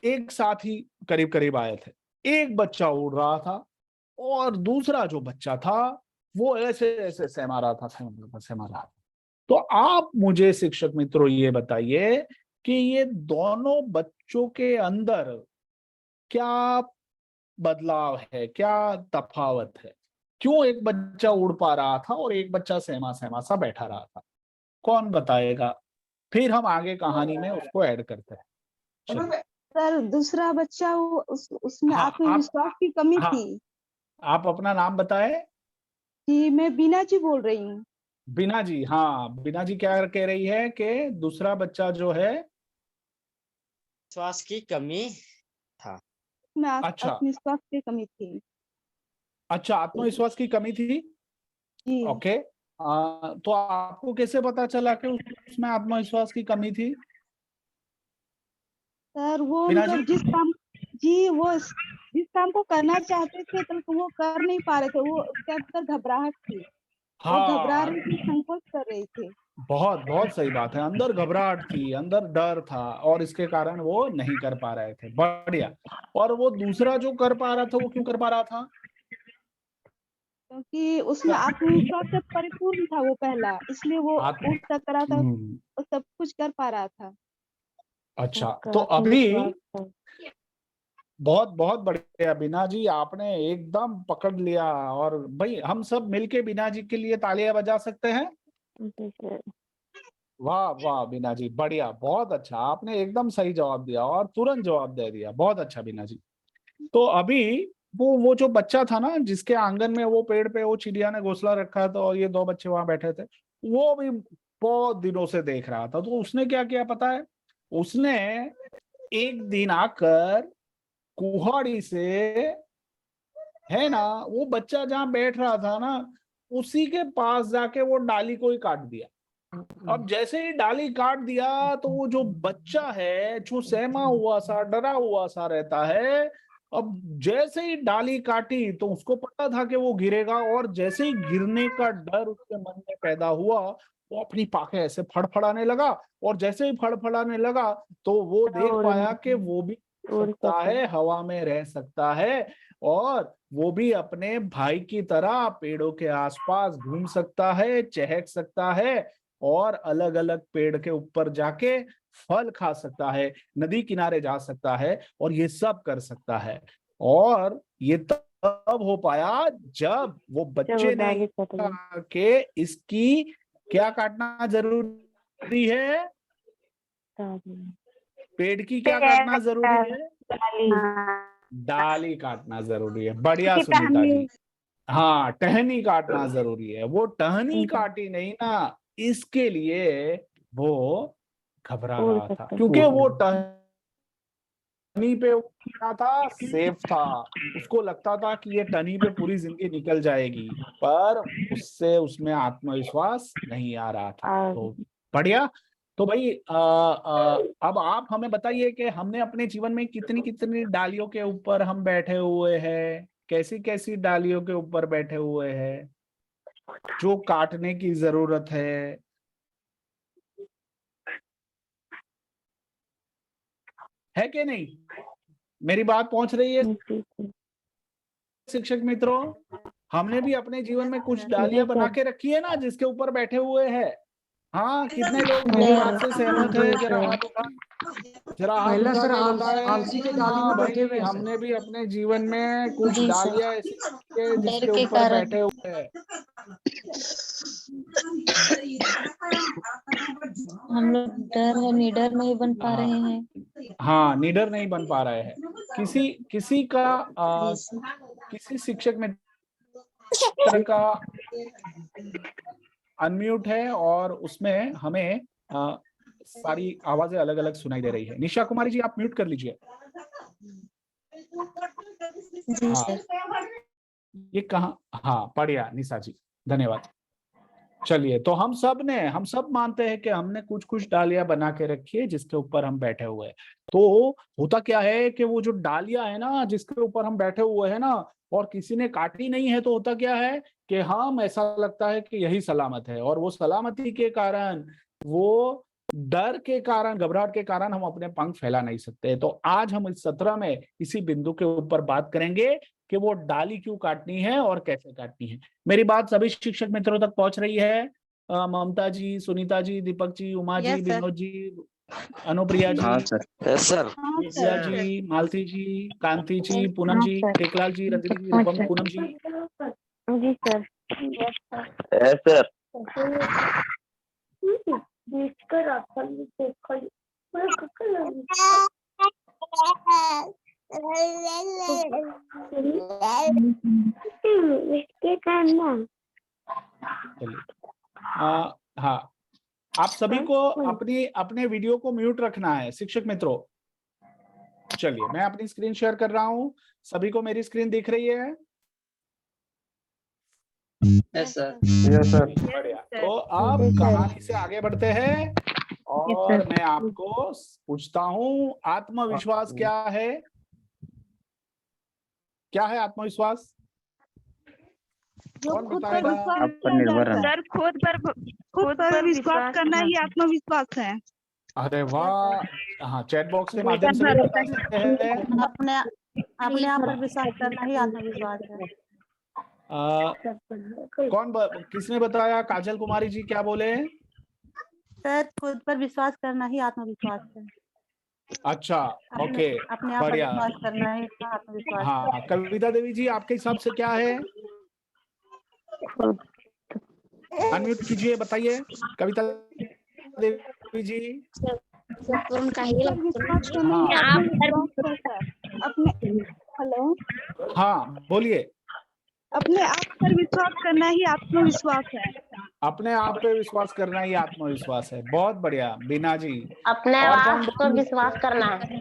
एक साथ ही करीब करीब आए थे। एक बच्चा उड़ रहा था, और दूसरा जो बच्चा था, वो ऐसे ऐसे सहमा रहा था, सहमा रहा था। तो आप मुझे शिक्षक मित्रों ये बताइए कि ये दोनों बच्चों के अंदर क्या बदलाव है, क्या तफावत है? क्यों एक बच्चा उड़ पा रहा था और एक बच्चा सहमा सहमा सा बैठा रहा था? कौन बताएगा? फिर हम आगे कहानी में उसको ऐड करते हैं। चलिए। सर दूसरा बच्चा उसमें हाँ, आत्मविश्वास की कमी हाँ, थी। आप अपना नाम बताएं। जी मैं बीना जी बोल रही हूँ। बीना जी, हाँ, बीना जी क्या कह रही है कि दूसरा बच्चा जो है, विश्वास की कमी था। उसमें अच्छा आत्मविश्वास की कमी थी। अच्छा, आत्मविश्वास की कमी थी। जी ओके। तो आपको कैसे पता चला कि उसमें आत्मविश्वास की कमी थी, सर वो बीना जी? मतलब वो जिस काम को करना चाहते थे तो वो कर नहीं पा रहे थे, वो उसके अंदर घबराहट थी। वो घबरा हाँ, रही थी, संकोच कर रही थी। बहुत बहुत सही बात है, अंदर घबराहट थी, अंदर डर था, और इसके कारण वो नहीं कर पा रहे थे। बढ़िया। और वो दूसरा जो कर पा रहा था, वो क्यों कर पा रहा था? क्योंकि उसमें आत्मविश्वास से परिपूर्ण था वो पहला, इसलिए वो आत्म उठ तक रहा था, हम्म, वो सब कुछ कर पा रहा था। अच्छा, तो अभी बहुत बहुत बढ़िया बीना जी, आपने एकदम पकड़ लिया। और भाई, हम सब मिलके बीना जी के लिए तालियां बजा सकते हैं। वाह वाह बीना जी, बढ़िया, बहुत अच्छा, आपने एकदम सही जवाब दिया और तुरंत जवाब दे दिया, बहुत अच्छा बीना जी। तो अभी वो जो बच्चा था ना, जिसके आंगन में वो पेड़ पे वो चिड़िया ने घोंसला रखा था, और ये 2 बच्चे वहां बैठे थे, वो भी बहुत दिनों से देख रहा था। तो उसने क्या किया पता है? उसने एक दिन आकर कुहाड़ी से, है ना, वो बच्चा जहां बैठ रहा था ना, उसी के पास जाके वो डाली को ही काट दिया। अब जैसे ही डाली काट दिया, तो वो जो बच्चा है, जो सहमा हुआ सा, डरा हुआ सा रहता है, अब जैसे ही डाली काटी, तो उसको पता था कि वो गिरेगा, और जैसे ही गिरने का डर उसके मन में पैदा हुआ, वो अपनी पाखे ऐसे फड़फड़ाने लगा। और जैसे ही फड़फड़ाने लगा, तो वो देख पाया कि वो भी उड़ सकता है, हवा में रह सकता है, और वो भी अपने भाई की तरह पेड़ों के आसपास घूम सकता है, चहक सकता है। और अलग अलग पेड़ के ऊपर जाके फल खा सकता है, नदी किनारे जा सकता है और ये सब कर सकता है। और ये तब हो पाया जब वो बच्चे ने कहा कि इसकी क्या काटना जरूरी है, पेड़ की क्या काटना जरूरी है, डाली काटना जरूरी है। बढ़िया सुनीता जी, हाँ टहनी काटना जरूरी है। वो टहनी काटी नहीं ना, इसके लिए वो घबरा रहा था, क्योंकि वो टहनी पे क्या था, सेफ था। उसको लगता था कि ये टहनी पे पूरी जिंदगी निकल जाएगी, पर उससे उसमें आत्मविश्वास नहीं आ रहा था। तो बढ़िया। तो भाई अब आप हमें बताइए कि हमने अपने जीवन में कितनी कितनी डालियों के ऊपर हम बैठे हुए हैं, कैसी कैसी डालियों के ऊपर बैठे हुए हैं जो काटने की जरूरत है कि नहीं? मेरी बात पहुंच रही है शिक्षक मित्रों? हमने भी अपने जीवन में कुछ डालियां बना के रखी है ना, जिसके ऊपर बैठे हुए हैं। हाँ, कितने लोग मेरी बात से सहमत है? जरा हाथ पहले उठा सर के बताएं। आलसी के डाली हाँ में बैठे भाई, हुए हैं सर। हमने भी अपने जीवन में कुछ जी सर। डालियां ऐसी है जिसके डर के ऊपर कारण। बैठे हुए हैं। हम लोग डर है, निडर नहीं बन पा रहे हैं। हाँ, निडर नहीं बन पा रहे हैं। किसी का जी सर। किसी शिक्षक मित्र का अनम्यूट है और उसमें हमें सारी आवाजें अलग अलग सुनाई दे रही है। निशा कुमारी जी, आप म्यूट कर लीजिए। जी हाँ, सर। ये कहाँ? हाँ बढ़िया निशा जी, धन्यवाद। चलिए, तो हम सब मानते हैं कि हमने कुछ कुछ डालियां बना के रखी है जिसके ऊपर हम बैठे हुए हैं। तो होता क्या है कि वो जो डालियां है ना जिसके ऊपर हम बैठे हुए हैं ना, और किसी ने काटी नहीं है, तो होता क्या है कि हम ऐसा लगता है कि यही सलामत है, और वो सलामती के कारण, वो डर के कारण, घबराहट के कारण हम अपने पंख फैला नहीं सकते। तो आज हम इस सत्र में इसी बिंदु के ऊपर बात करेंगे कि वो डाली क्यों काटनी है और कैसे काटनी है। मेरी बात सभी शिक्षक मित्रों तक पहुंच रही है? ममता जी, सुनीता जी, दीपक जी, उमा जी, विनोद जी, अनुप्रिया जी, हाँ sir. Yes sir. Vijaya ji, Malti ji, Kanti ji, Poonam ji, Teklal ji, Rajni ji, Rupam, Poonam ji. जी सर। Yes sir. चलिए, हाँ, आप सभी को अपने वीडियो को म्यूट रखना है शिक्षक मित्रों। चलिए, मैं अपनी स्क्रीन शेयर कर रहा हूँ। सभी को मेरी स्क्रीन दिख रही है? Yes sir. Yes sir. बढ़िया। तो अब कहानी से आगे बढ़ते हैं और मैं आपको पूछता हूँ, आत्मविश्वास क्या है? क्या है आत्मविश्वास? जो कौन खुद पर बताएगा? विश्वास आप पर किया निर्भर जाता है। है। सर खुद पर विश्वास करना ही आत्मविश्वास है। अरे वाह, हाँ, चैट बॉक्स के माध्यम से भी बता सकते हैं। अपने अपने आप पर विश्वास करना ही आत्मविश्वास है। किसने बताया? काजल कुमारी जी क्या बोले? सर खुद पर विश्वास करना ही आत्मविश्वास है। अच्छा, ओके, अपने आप पर बढ़िया। विश्वास करना ही आत्मविश्वास है। हाँ, कविता देवी जी, आपके हिसाब से क्या है? अनम्यूट कीजिए, बताइए कविता देवी जी। विश्वास करना ही आत्मविश्वास है। अपने हेलो हाँ बोलिए। अपने आप पर विश्वास करना ही आत्मविश्वास है। अपने आप पे विश्वास करना ही आत्मविश्वास है। बहुत बढ़िया, बीना जी। अपने और आप कौन पर विश्वास करना है।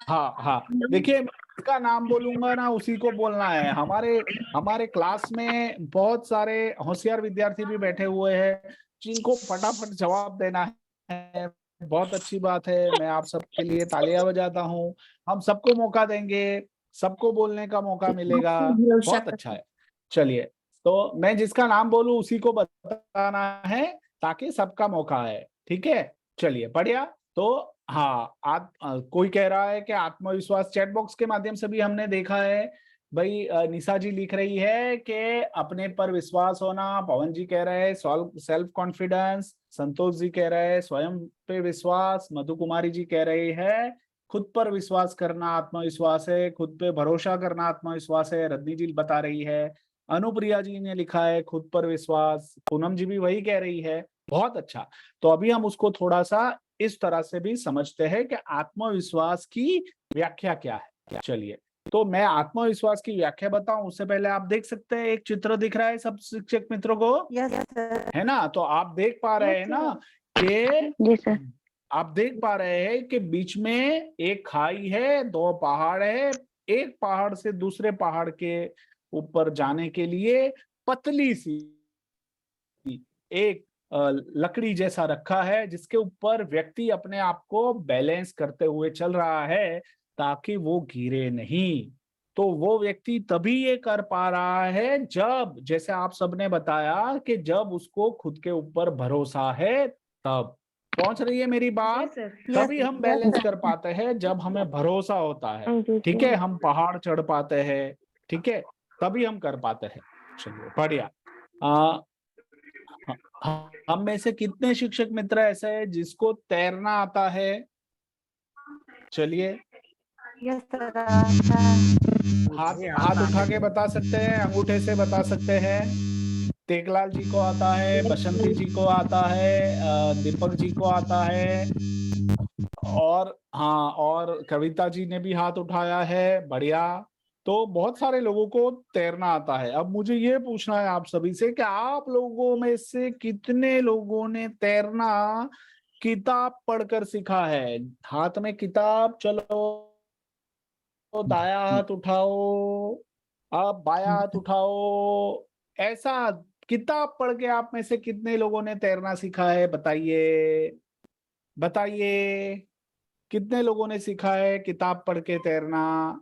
हाँ हाँ, देखिए, इसका नाम बोलूंगा ना, उसी को बोलना है। हमारे क्लास में बहुत सारे होशियार विद्यार्थी भी बैठे हुए हैं जिनको फटाफट जवाब देना है। बहुत अच्छी बात है, मैं आप सबके लिए तालियां बजाता हूँ। हम सबको मौका देंगे, सबको बोलने का मौका मिलेगा। बहुत अच्छा है। चलिए, तो मैं जिसका नाम बोलूं उसी को बताना है ताकि सबका मौका है। ठीक है, चलिए, बढ़िया। तो हाँ, कोई कह रहा है कि आत्मविश्वास, चैट बॉक्स के माध्यम से भी हमने देखा है। भाई निशा जी लिख रही है कि अपने पर विश्वास होना, पवन जी कह रहे हैं सेल्फ कॉन्फिडेंस, संतोष जी कह रहे हैं स्वयं पे विश्वास, मधु कुमारी जी कह रही है खुद पर विश्वास करना आत्मविश्वास है, खुद पे भरोसा करना आत्मविश्वास है, रजनी जी बता रही है, अनुप्रिया जी ने लिखा है खुद पर विश्वास, पूनम जी भी वही कह रही है। बहुत अच्छा, तो अभी हम उसको थोड़ा सा इस तरह से भी समझते हैं कि आत्मविश्वास की व्याख्या क्या है। चलिए, तो मैं आत्मविश्वास की व्याख्या बताऊं उससे पहले आप देख सकते हैं एक चित्र दिख रहा है सब शिक्षक मित्रों को, यस सर। है ना? तो आप देख पा रहे हैं ना कि जी सर। आप देख पा रहे हैं कि बीच में एक खाई है, दो पहाड़ है, एक पहाड़ से दूसरे पहाड़ के ऊपर जाने के लिए पतली सी एक लकड़ी जैसा रखा है जिसके ऊपर व्यक्ति अपने आप को बैलेंस करते हुए चल रहा है ताकि वो गिरे नहीं। तो वो व्यक्ति तभी ये कर पा रहा है जब, जैसे आप सबने बताया कि जब उसको खुद के ऊपर भरोसा है, तब पहुंच रही है मेरी बात। तभी हम बैलेंस कर पाते हैं जब हमें भरोसा होता है, ठीक है, हम पहाड़ चढ़ पाते हैं, ठीक है, तभी हम कर पाते हैं। चलिए बढ़िया। हम में से कितने शिक्षक मित्र ऐसे हैं जिसको तैरना आता है? चलिए यस सर। हाथ उठा के बता सकते हैं, अंगूठे से बता सकते हैं। तेगलाल जी को आता है, बसंती जी को आता है, दीपक जी को आता है, और हाँ, और कविता जी ने भी हाथ उठाया है। बढ़िया, तो बहुत सारे लोगों को तैरना आता है। अब मुझे ये पूछना है आप सभी से कि आप लोगों में से कितने लोगों ने तैरना किताब पढ़कर सीखा है? हाथ में किताब, चलो दाया हाथ उठाओ, अब बाया हाथ उठाओ। ऐसा किताब पढ़ के आप में से कितने लोगों ने तैरना सीखा है? बताइए बताइए, कितने लोगों ने सीखा है किताब पढ़ के तैरना?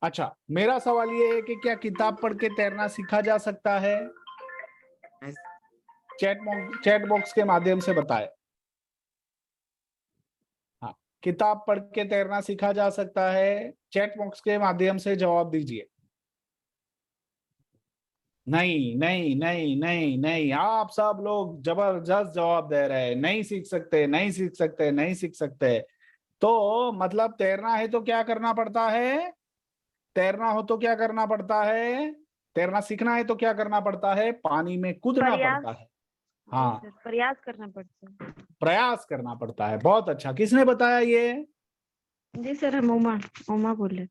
अच्छा, मेरा सवाल ये है कि क्या किताब पढ़ के तैरना सीखा जा सकता है? चैट बॉक्स के माध्यम से बताएं। हाँ, किताब पढ़ के तैरना सीखा जा सकता है? चैट बॉक्स के माध्यम से जवाब दीजिए। नहीं नहीं नहीं नहीं नहीं, आप सब लोग जबरदस्त जवाब दे रहे हैं। नहीं सीख सकते, नहीं सीख सकते, नहीं सीख सकते। तो मतलब तैरना है तो क्या करना पड़ता है? तैरना हो तो क्या करना पड़ता है? तैरना सीखना है तो क्या करना पड़ता है? पानी में कूदना पड़ता है। हाँ, प्रयास करना पड़ता है। प्रयास करना पड़ता है। बहुत अच्छा, किसने बताया ये? जी सर, हम उमा बोल रहे।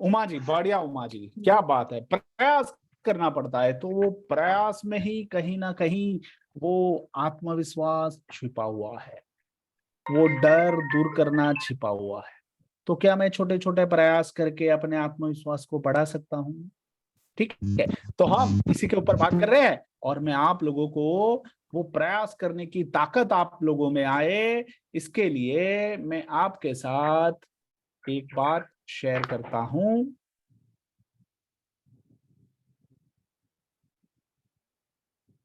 उमा जी, बढ़िया उमा जी, क्या बात है। प्रयास करना पड़ता है, तो वो प्रयास में ही कहीं ना कहीं वो आत्मविश्वास छिपा हुआ है, वो डर दूर करना छिपा हुआ है। तो क्या मैं छोटे छोटे प्रयास करके अपने आत्मविश्वास को बढ़ा सकता हूँ? ठीक है, तो हम इसी के ऊपर बात कर रहे हैं और मैं आप लोगों को वो प्रयास करने की ताकत आप लोगों में आए, इसके लिए मैं आपके साथ एक बात शेयर करता हूं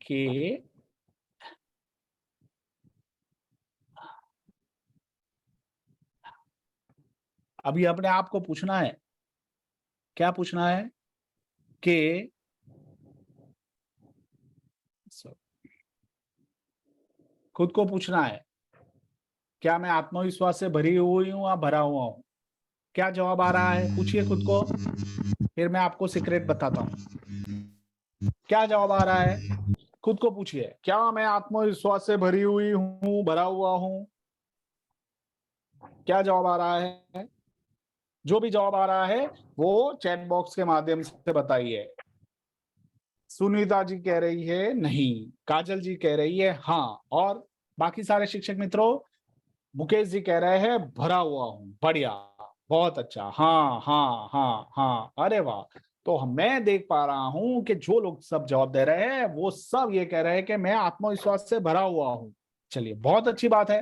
कि अभी अपने आप को पूछना है, क्या पूछना है कि खुद को पूछना है, क्या मैं आत्मविश्वास से भरी हुई हूं या भरा हुआ हूं? क्या जवाब आ रहा है? पूछिए खुद को, फिर मैं आपको सीक्रेट बताता हूं। क्या जवाब आ रहा है? खुद को पूछिए, क्या मैं आत्मविश्वास से भरी हुई हूं, भरा हुआ हूं? क्या जवाब आ रहा है? जो भी जवाब आ रहा है वो चैट बॉक्स के माध्यम से बताइए। सुनीता जी कह रही है नहीं, काजल जी कह रही है हाँ, और बाकी सारे शिक्षक मित्रों, मुकेश जी कह रहे हैं भरा हुआ हूं। बढ़िया, बहुत अच्छा, हाँ हाँ हाँ हाँ, अरे वाह। तो मैं देख पा रहा हूं कि जो लोग सब जवाब दे रहे हैं वो सब ये कह रहे हैं कि मैं आत्मविश्वास से भरा हुआ हूं। चलिए, बहुत अच्छी बात है।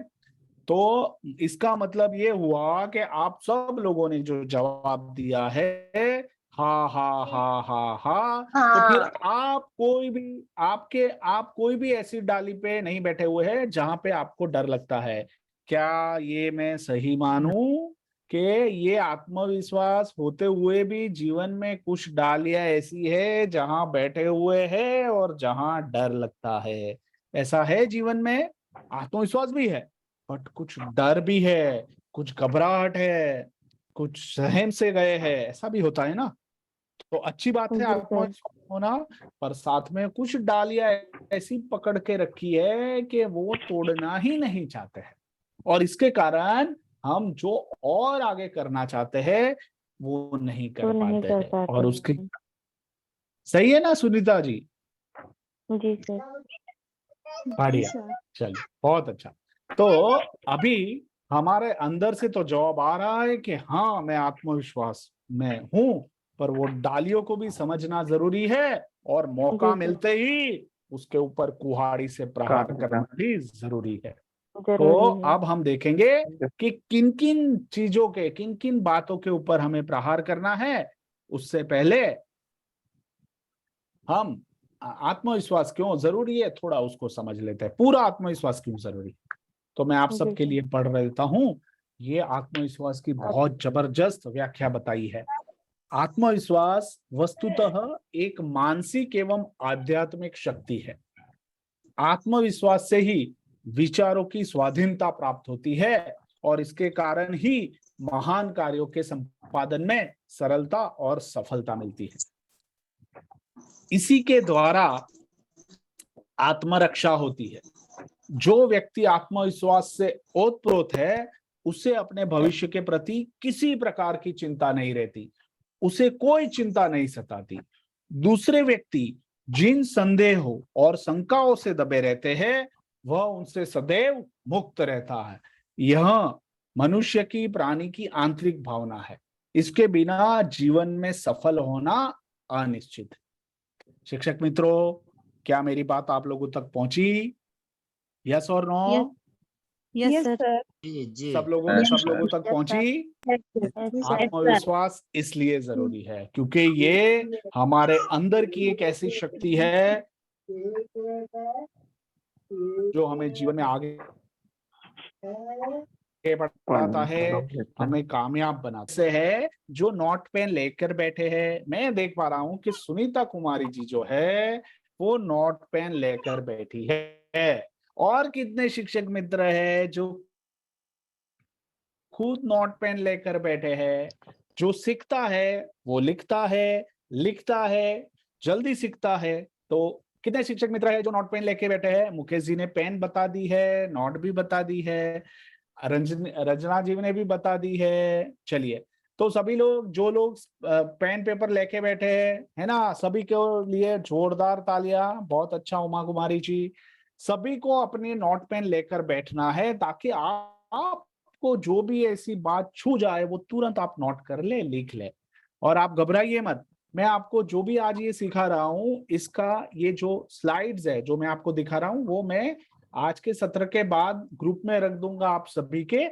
तो इसका मतलब ये हुआ कि आप सब लोगों ने जो जवाब दिया है हाँ हाँ हाँ हाँ हाँ, तो फिर आप कोई भी ऐसी डाली पे नहीं बैठे हुए हैं जहां पे आपको डर लगता है। क्या ये मैं सही मानूं कि ये आत्मविश्वास होते हुए भी जीवन में कुछ डालियां ऐसी है जहां बैठे हुए हैं और जहां डर लगता है। ऐसा है जीवन में, आत्मविश्वास भी है बट कुछ डर भी है, कुछ घबराहट है, कुछ सहम से गए हैं, ऐसा भी होता है ना। तो अच्छी बात है जी सर। आत्मविश्वास होना, पर साथ में कुछ डालियां ऐसी पकड़ के रखी है कि वो तोड़ना ही नहीं चाहते हैं, और इसके कारण हम जो और आगे करना चाहते हैं वो नहीं तो कर नहीं पाते कर हैं। पाते और उसके हैं। सही है ना सुनीता जी? जी सर। जी बढ़िया, सर। चलिए बहुत अच्छा। तो अभी हमारे अंदर से तो जवाब आ रहा है कि हाँ मैं आत्मविश्वास में हूं, पर वो डालियों को भी समझना जरूरी है और मौका जी सर। मिलते ही उसके ऊपर कुल्हाड़ी से प्रहार करना भी जरूरी है। तो जरूरी है। अब हम देखेंगे कि किन किन चीजों के, किन किन बातों के ऊपर हमें प्रहार करना है। उससे पहले हम आत्मविश्वास क्यों जरूरी है थोड़ा उसको समझ लेते हैं। पूरा आत्मविश्वास क्यों जरूरी है, तो मैं आप जी सबके सर। लिए पढ़ लेता हूं। ये आत्मविश्वास की बहुत जबरदस्त व्याख्या बताई है। आत्मविश्वास वस्तुतः एक मानसिक एवं आध्यात्मिक शक्ति है। आत्मविश्वास से ही विचारों की स्वाधीनता प्राप्त होती है और इसके कारण ही महान कार्यों के संपादन में सरलता और सफलता मिलती है। इसी के द्वारा आत्मरक्षा होती है। जो व्यक्ति आत्मविश्वास से ओतप्रोत है उसे अपने भविष्य के प्रति किसी प्रकार की चिंता नहीं रहती, उसे कोई चिंता नहीं सताती। दूसरे व्यक्ति जिन संदेहों और शंकाओं से दबे रहते हैं वह उनसे सदैव मुक्त रहता है। यह मनुष्य की, प्राणी की आंतरिक भावना है। इसके बिना जीवन में सफल होना अनिश्चित है। शिक्षक मित्रों, क्या मेरी बात आप लोगों तक पहुंची? यस और no? Yes yes sir. Sir. जी जी सब लोगों तक पहुंची? Yes sir. आत्मविश्वास इसलिए जरूरी है क्योंकि ये हमारे अंदर की एक ऐसी शक्ति है जो हमें जीवन में आगे बढ़ाता है, हमें कामयाब बनाता से है। जो नोट पेन लेकर बैठे हैं, मैं देख पा रहा हूं कि सुनीता कुमारी जी जो है वो नोट पेन लेकर बैठी है। और कितने शिक्षक मित्र है जो खुद नोट पेन लेकर बैठे हैं? जो सीखता है वो लिखता है, लिखता है, जल्दी सीखता है। तो कितने शिक्षक मित्र है जो नोट पेन लेके बैठे हैं? मुकेश जी ने पेन बता दी है, नोट भी बता दी है, रंजना जी ने भी बता दी है। चलिए, तो सभी लोग, जो लोग पेन पेपर लेके बैठे हैं, है ना, सभी के लिए जोरदार तालियां। बहुत अच्छा उमा कुमारी जी। सभी को अपने नोट पेन लेकर बैठना है ताकि आपको जो भी ऐसी बात छू जाए वो तुरंत आप नोट कर ले, लिख ले। और आप घबराइए मत, मैं आपको जो भी आज ये सिखा रहा हूं इसका ये जो स्लाइड्स है जो मैं आपको दिखा रहा हूं वो मैं आज के सत्र के बाद ग्रुप में रख दूंगा आप सभी के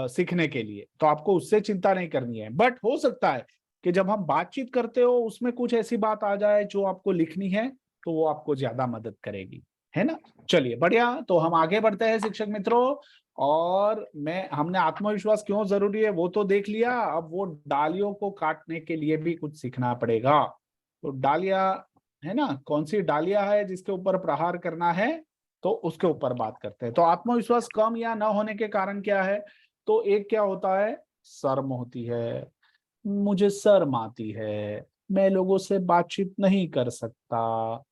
सीखने के लिए। तो आपको उससे चिंता नहीं करनी है। बट हो सकता है कि जब हम बातचीत करते हो उसमें कुछ ऐसी बात आ जाए जो आपको लिखनी है, तो वो आपको ज्यादा मदद करेगी, है ना। चलिए बढ़िया, तो हम आगे बढ़ते हैं शिक्षक मित्रों। और हमने आत्मविश्वास क्यों जरूरी है वो तो देख लिया। अब वो डालियों को काटने के लिए भी कुछ सीखना पड़ेगा। तो डालियां, है ना, कौन सी डालियां है जिसके ऊपर प्रहार करना है, तो उसके ऊपर बात करते हैं। तो आत्मविश्वास कम या न होने के कारण क्या है? तो एक क्या होता है, शर्म होती है, मुझे शर्म आती है, मैं लोगों से बातचीत नहीं कर सकता,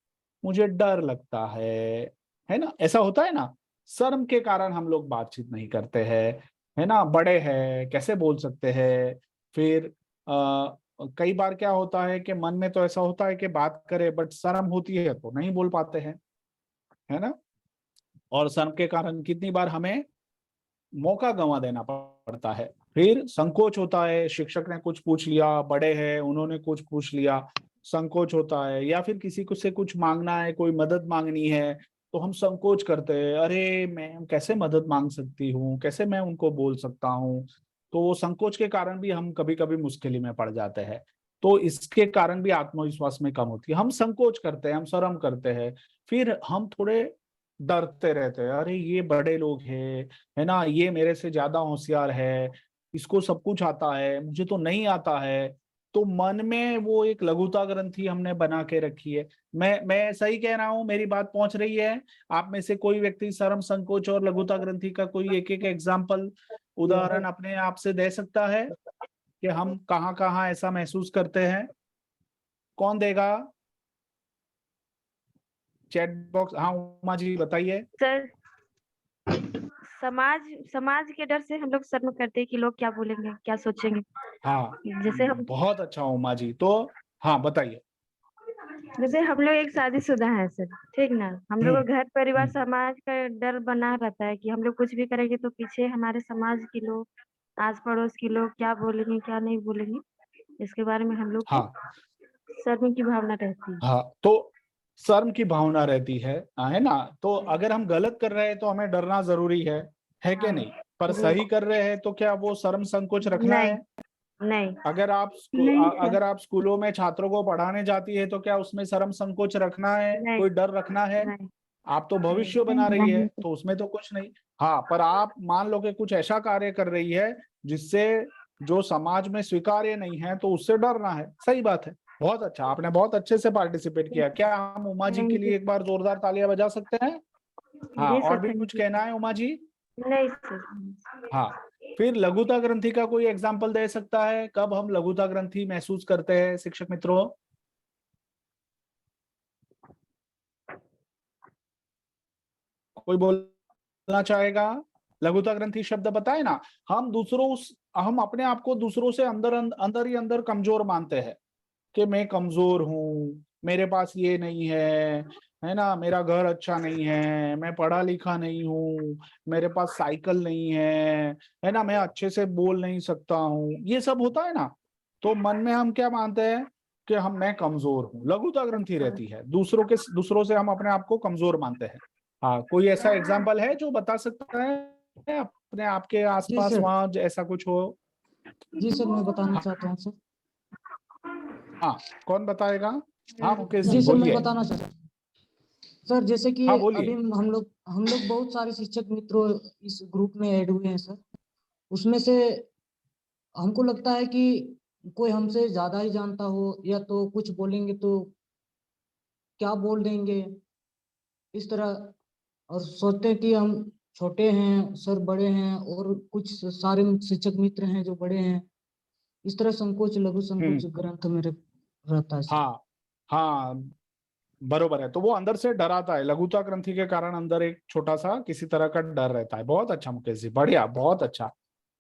मुझे डर लगता है ना, ऐसा होता है ना। शर्म के कारण हम लोग बातचीत नहीं करते हैं, है ना, बड़े हैं कैसे बोल सकते हैं। फिर कई बार क्या होता है कि मन में तो ऐसा होता है कि बात करे बट शर्म होती है तो नहीं बोल पाते हैं, है ना। और शर्म के कारण कितनी बार हमें मौका गंवा देना पड़ता है। फिर संकोच होता है, शिक्षक ने कुछ पूछ लिया, बड़े हैं उन्होंने कुछ पूछ लिया, संकोच होता है। या फिर किसी को से कुछ मांगना है, कोई मदद मांगनी है, तो हम संकोच करते हैं, अरे मैं कैसे मदद मांग सकती हूँ, कैसे मैं उनको बोल सकता हूँ। तो वो संकोच के कारण भी हम कभी कभी मुश्किल में पड़ जाते हैं। तो इसके कारण भी आत्मविश्वास में कम होती है। हम संकोच करते हैं, हम शर्म करते हैं, फिर हम थोड़े डरते रहते हैं, अरे ये बड़े लोग हैं, है ना, ये मेरे से ज्यादा होशियार है, इसको सब कुछ आता है, मुझे तो नहीं आता है, तो मन में वो एक लघुता ग्रंथि हमने बना के रखी है। मैं सही कह रहा हूँ, मेरी बात पहुंच रही है? आप में से कोई व्यक्ति शर्म संकोच और लघुता ग्रंथि का कोई एक एक एग्जाम्पल, उदाहरण अपने आप से दे सकता है कि हम कहाँ कहाँ ऐसा महसूस करते हैं? कौन देगा? चैट बॉक्स, हाँ उमा जी बताइए। सर, समाज समाज के डर से हम लोग शर्म करते हैं कि लोग क्या बोलेंगे, क्या सोचेंगे। हाँ, जैसे हम बहुत अच्छा उमा जी, तो हाँ बताइए। जैसे हम लोग एक शादीशुदा है सर, ठीक ना, हम लोग का घर परिवार हम्म। समाज का डर बना रहता है कि हम लोग कुछ भी करेंगे तो पीछे हमारे समाज के लोग, आस पड़ोस के लोग क्या बोलेंगे क्या नहीं बोलेंगे, इसके बारे में हम लोग को हाँ शर्म की भावना रहती है। हाँ, तो शर्म की भावना रहती है ना? तो अगर हम गलत कर रहे हैं तो हमें डरना जरूरी है कि नहीं? पर जी। सही कर रहे हैं तो क्या वो शर्म संकोच रखना नहीं है? नहीं अगर आप नहीं सर, अगर आप स्कूलों में छात्रों को पढ़ाने जाती है तो क्या उसमें शर्म संकोच रखना है, नहीं कोई डर रखना है? नहीं आप तो नहीं भविष्य बना रही है नहीं सर। तो उसमें तो कुछ नहीं। हाँ, पर आप मान लो कि कुछ ऐसा कार्य कर रही है जिससे जो समाज में स्वीकार्य नहीं है, तो उससे डरना है। सही बात है, बहुत अच्छा, आपने बहुत अच्छे से पार्टिसिपेट किया। क्या हम उमा जी के थैंक यू। लिए एक बार जोरदार तालियां बजा सकते हैं? हाँ, जी और सर, भी थैंक कुछ यू। कहना है उमा जी? नहीं सर। हाँ, फिर लघुता ग्रंथि का कोई एग्जाम्पल दे सकता है? कब हम लघुता ग्रंथि महसूस करते हैं शिक्षक मित्रों? कोई बोलना चाहेगा? लघुता ग्रंथि शब्द बताए ना, हम अपने आप को दूसरों से अंदर ही अंदर कमजोर मानते हैं कि मैं कमजोर हूँ, मेरे पास ये नहीं है ना, मेरा घर अच्छा नहीं है, मैं पढ़ा लिखा नहीं हूँ, मेरे पास साइकिल नहीं है ना, मैं अच्छे से बोल नहीं सकता हूँ, ये सब होता है ना। तो मन में हम क्या मानते हैं कि मैं कमजोर हूँ, लघुता ग्रंथि रहती है, दूसरों से हम अपने आप को कमजोर मानते हैं। हाँ, कोई ऐसा एग्जाम्पल है जो बता सकता है अपने आपके जी आसपास सर, वहां ऐसा कुछ हो? जी सर, मैं बताना हाँ चाहता हूँ सर। हाँ, कौन बताएगा? हाँ मुकेश जी जी सर, मैं बोलिए। बताना चाहता हूँ सर। जैसे कि हाँ अभी बोलिए। हम लोग बहुत सारे शिक्षक मित्रों इस ग्रुप में ऐड हुए हैं सर। उसमें से हमको लगता है कि कोई हमसे ज्यादा ही जानता हो, या तो कुछ बोलेंगे तो क्या बोल देंगे, इस तरह। और सोचते हैं कि हम छोटे हैं, सर बड़े हैं, और कुछ सारे शिक्षक मित्र हैं जो बड़े हैं। इस तरह संकोच, लघु संकोच ग्रंथ में रहता है सर। हाँ हाँ, बरोबर है। तो वो अंदर से डराता है, लघुता ग्रंथि के कारण अंदर एक छोटा सा किसी तरह का डर रहता है। बहुत अच्छा मुकेश जी, बढ़िया, बहुत अच्छा।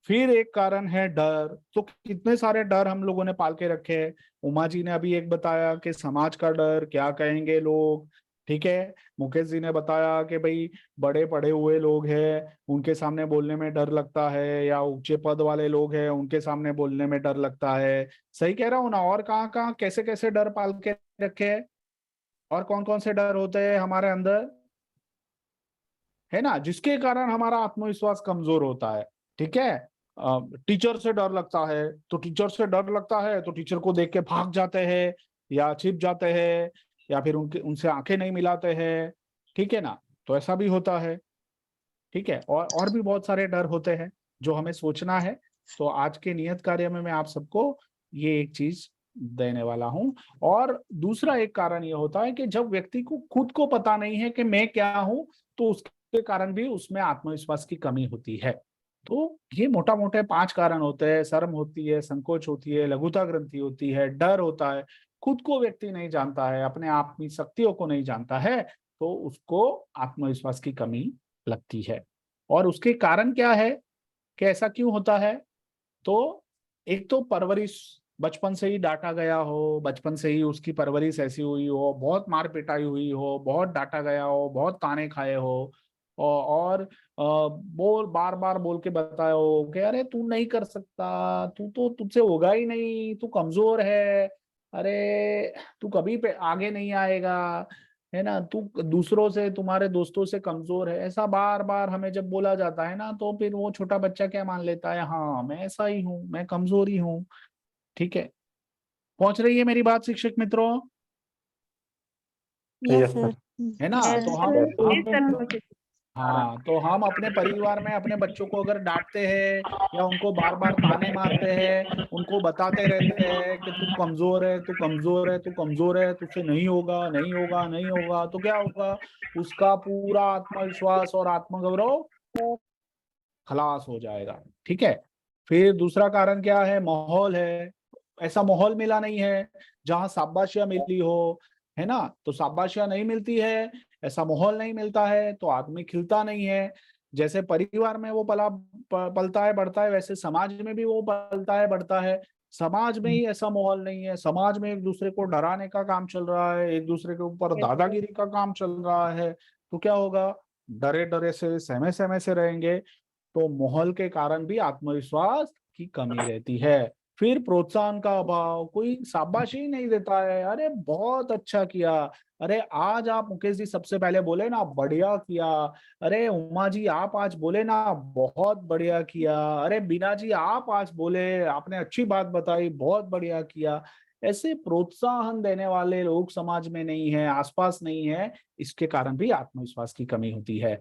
फिर एक कारण है डर। तो कितने सारे डर हम लोगों ने पाल के रखे हैं। उमा जी ने अभी एक बताया कि समाज का डर, क्या कहेंगे लोग, ठीक है। मुकेश जी ने बताया कि भाई बड़े पढ़े हुए लोग हैं, उनके सामने बोलने में डर लगता है, या ऊंचे पद वाले लोग हैं उनके सामने बोलने में डर लगता है। सही कह रहा हूं ना? और कहाँ कहाँ कैसे कैसे डर पाल के रखे हैं, और कौन कौन से डर होते हैं हमारे अंदर, है ना, जिसके कारण हमारा आत्मविश्वास कमजोर होता है। ठीक है। टीचर से डर लगता है, तो टीचर को देख के भाग जाते हैं, या छिप जाते हैं, या फिर उनके उनसे आंखें नहीं मिलाते हैं। ठीक है ना? तो ऐसा भी होता है। ठीक है, और भी बहुत सारे डर होते हैं जो हमें सोचना है। तो आज के नियत कार्य में मैं आप सबको ये एक चीज देने वाला हूं। और दूसरा एक कारण ये होता है कि जब व्यक्ति को खुद को पता नहीं है कि मैं क्या हूं, तो उसके कारण भी उसमें आत्मविश्वास की कमी होती है। तो ये मोटा मोटे 5 कारण होते हैं। शर्म होती है, संकोच होती है, लघुता ग्रंथि होती है, डर होता है, खुद को व्यक्ति नहीं जानता है, अपने आप की शक्तियों को नहीं जानता है, तो उसको आत्मविश्वास की कमी लगती है। और उसके कारण क्या है कि ऐसा क्यों होता है? तो एक तो परवरिश, बचपन से ही डांटा गया हो, बचपन से ही उसकी परवरिश ऐसी हुई हो, बहुत मार पिटाई हुई हो, बहुत डांटा गया हो, बहुत ताने खाए हो, और बोल बार बार बोल के बताया हो कि अरे तू नहीं कर सकता, तू तो तुझसे होगा ही नहीं, तू कमजोर है, अरे तू कभी पे आगे नहीं आएगा, है ना, तू दूसरों से, तुम्हारे दोस्तों से कमजोर है, ऐसा बार बार हमें जब बोला जाता है ना, तो फिर वो छोटा बच्चा क्या मान लेता है, हाँ मैं ऐसा ही हूँ, मैं कमजोर ही हूँ। ठीक है, पहुंच रही है मेरी बात शिक्षक मित्रों? Yes sir. है ना? यस तो सर, हम यस सर। हाँ, तो हम अपने परिवार में अपने बच्चों को अगर डांटते हैं या उनको बार बार ताने मारते हैं, उनको बताते रहते हैं कि तू कमजोर है, तू कमजोर है, तू कमजोर है, तुझसे नहीं होगा, नहीं होगा, नहीं होगा, तो क्या होगा? उसका पूरा आत्मविश्वास और आत्मगौरव खलास हो जाएगा। ठीक है। फिर दूसरा कारण क्या है? माहौल है। ऐसा माहौल मिला नहीं है जहां शाबाशियां मिली हो, है ना? तो शाबाशियां नहीं मिलती है, ऐसा माहौल नहीं मिलता है, तो आदमी खिलता नहीं है। जैसे परिवार में वो पलता है बढ़ता है, वैसे समाज में भी वो पलता है बढ़ता है। समाज में ही ऐसा माहौल नहीं है, समाज में एक दूसरे को डराने का काम चल रहा है, एक दूसरे के ऊपर दादागिरी का काम चल रहा है। तो क्या होगा? डरे डरे से सहमे सहमे से रहेंगे, तो माहौल के कारण भी आत्मविश्वास की कमी रहती है। फिर प्रोत्साहन का अभाव, कोई शाबाशी नहीं देता है, अरे बहुत अच्छा किया, अरे आज आप मुकेश जी सबसे पहले बोले ना बढ़िया किया, अरे उमा जी आप आज बोले ना बहुत बढ़िया किया, अरे बीना जी आप आज बोले, आपने अच्छी बात बताई, बहुत बढ़िया किया। ऐसे प्रोत्साहन देने वाले लोग समाज में नहीं है, आसपास नहीं है, इसके कारण भी आत्मविश्वास की कमी होती है।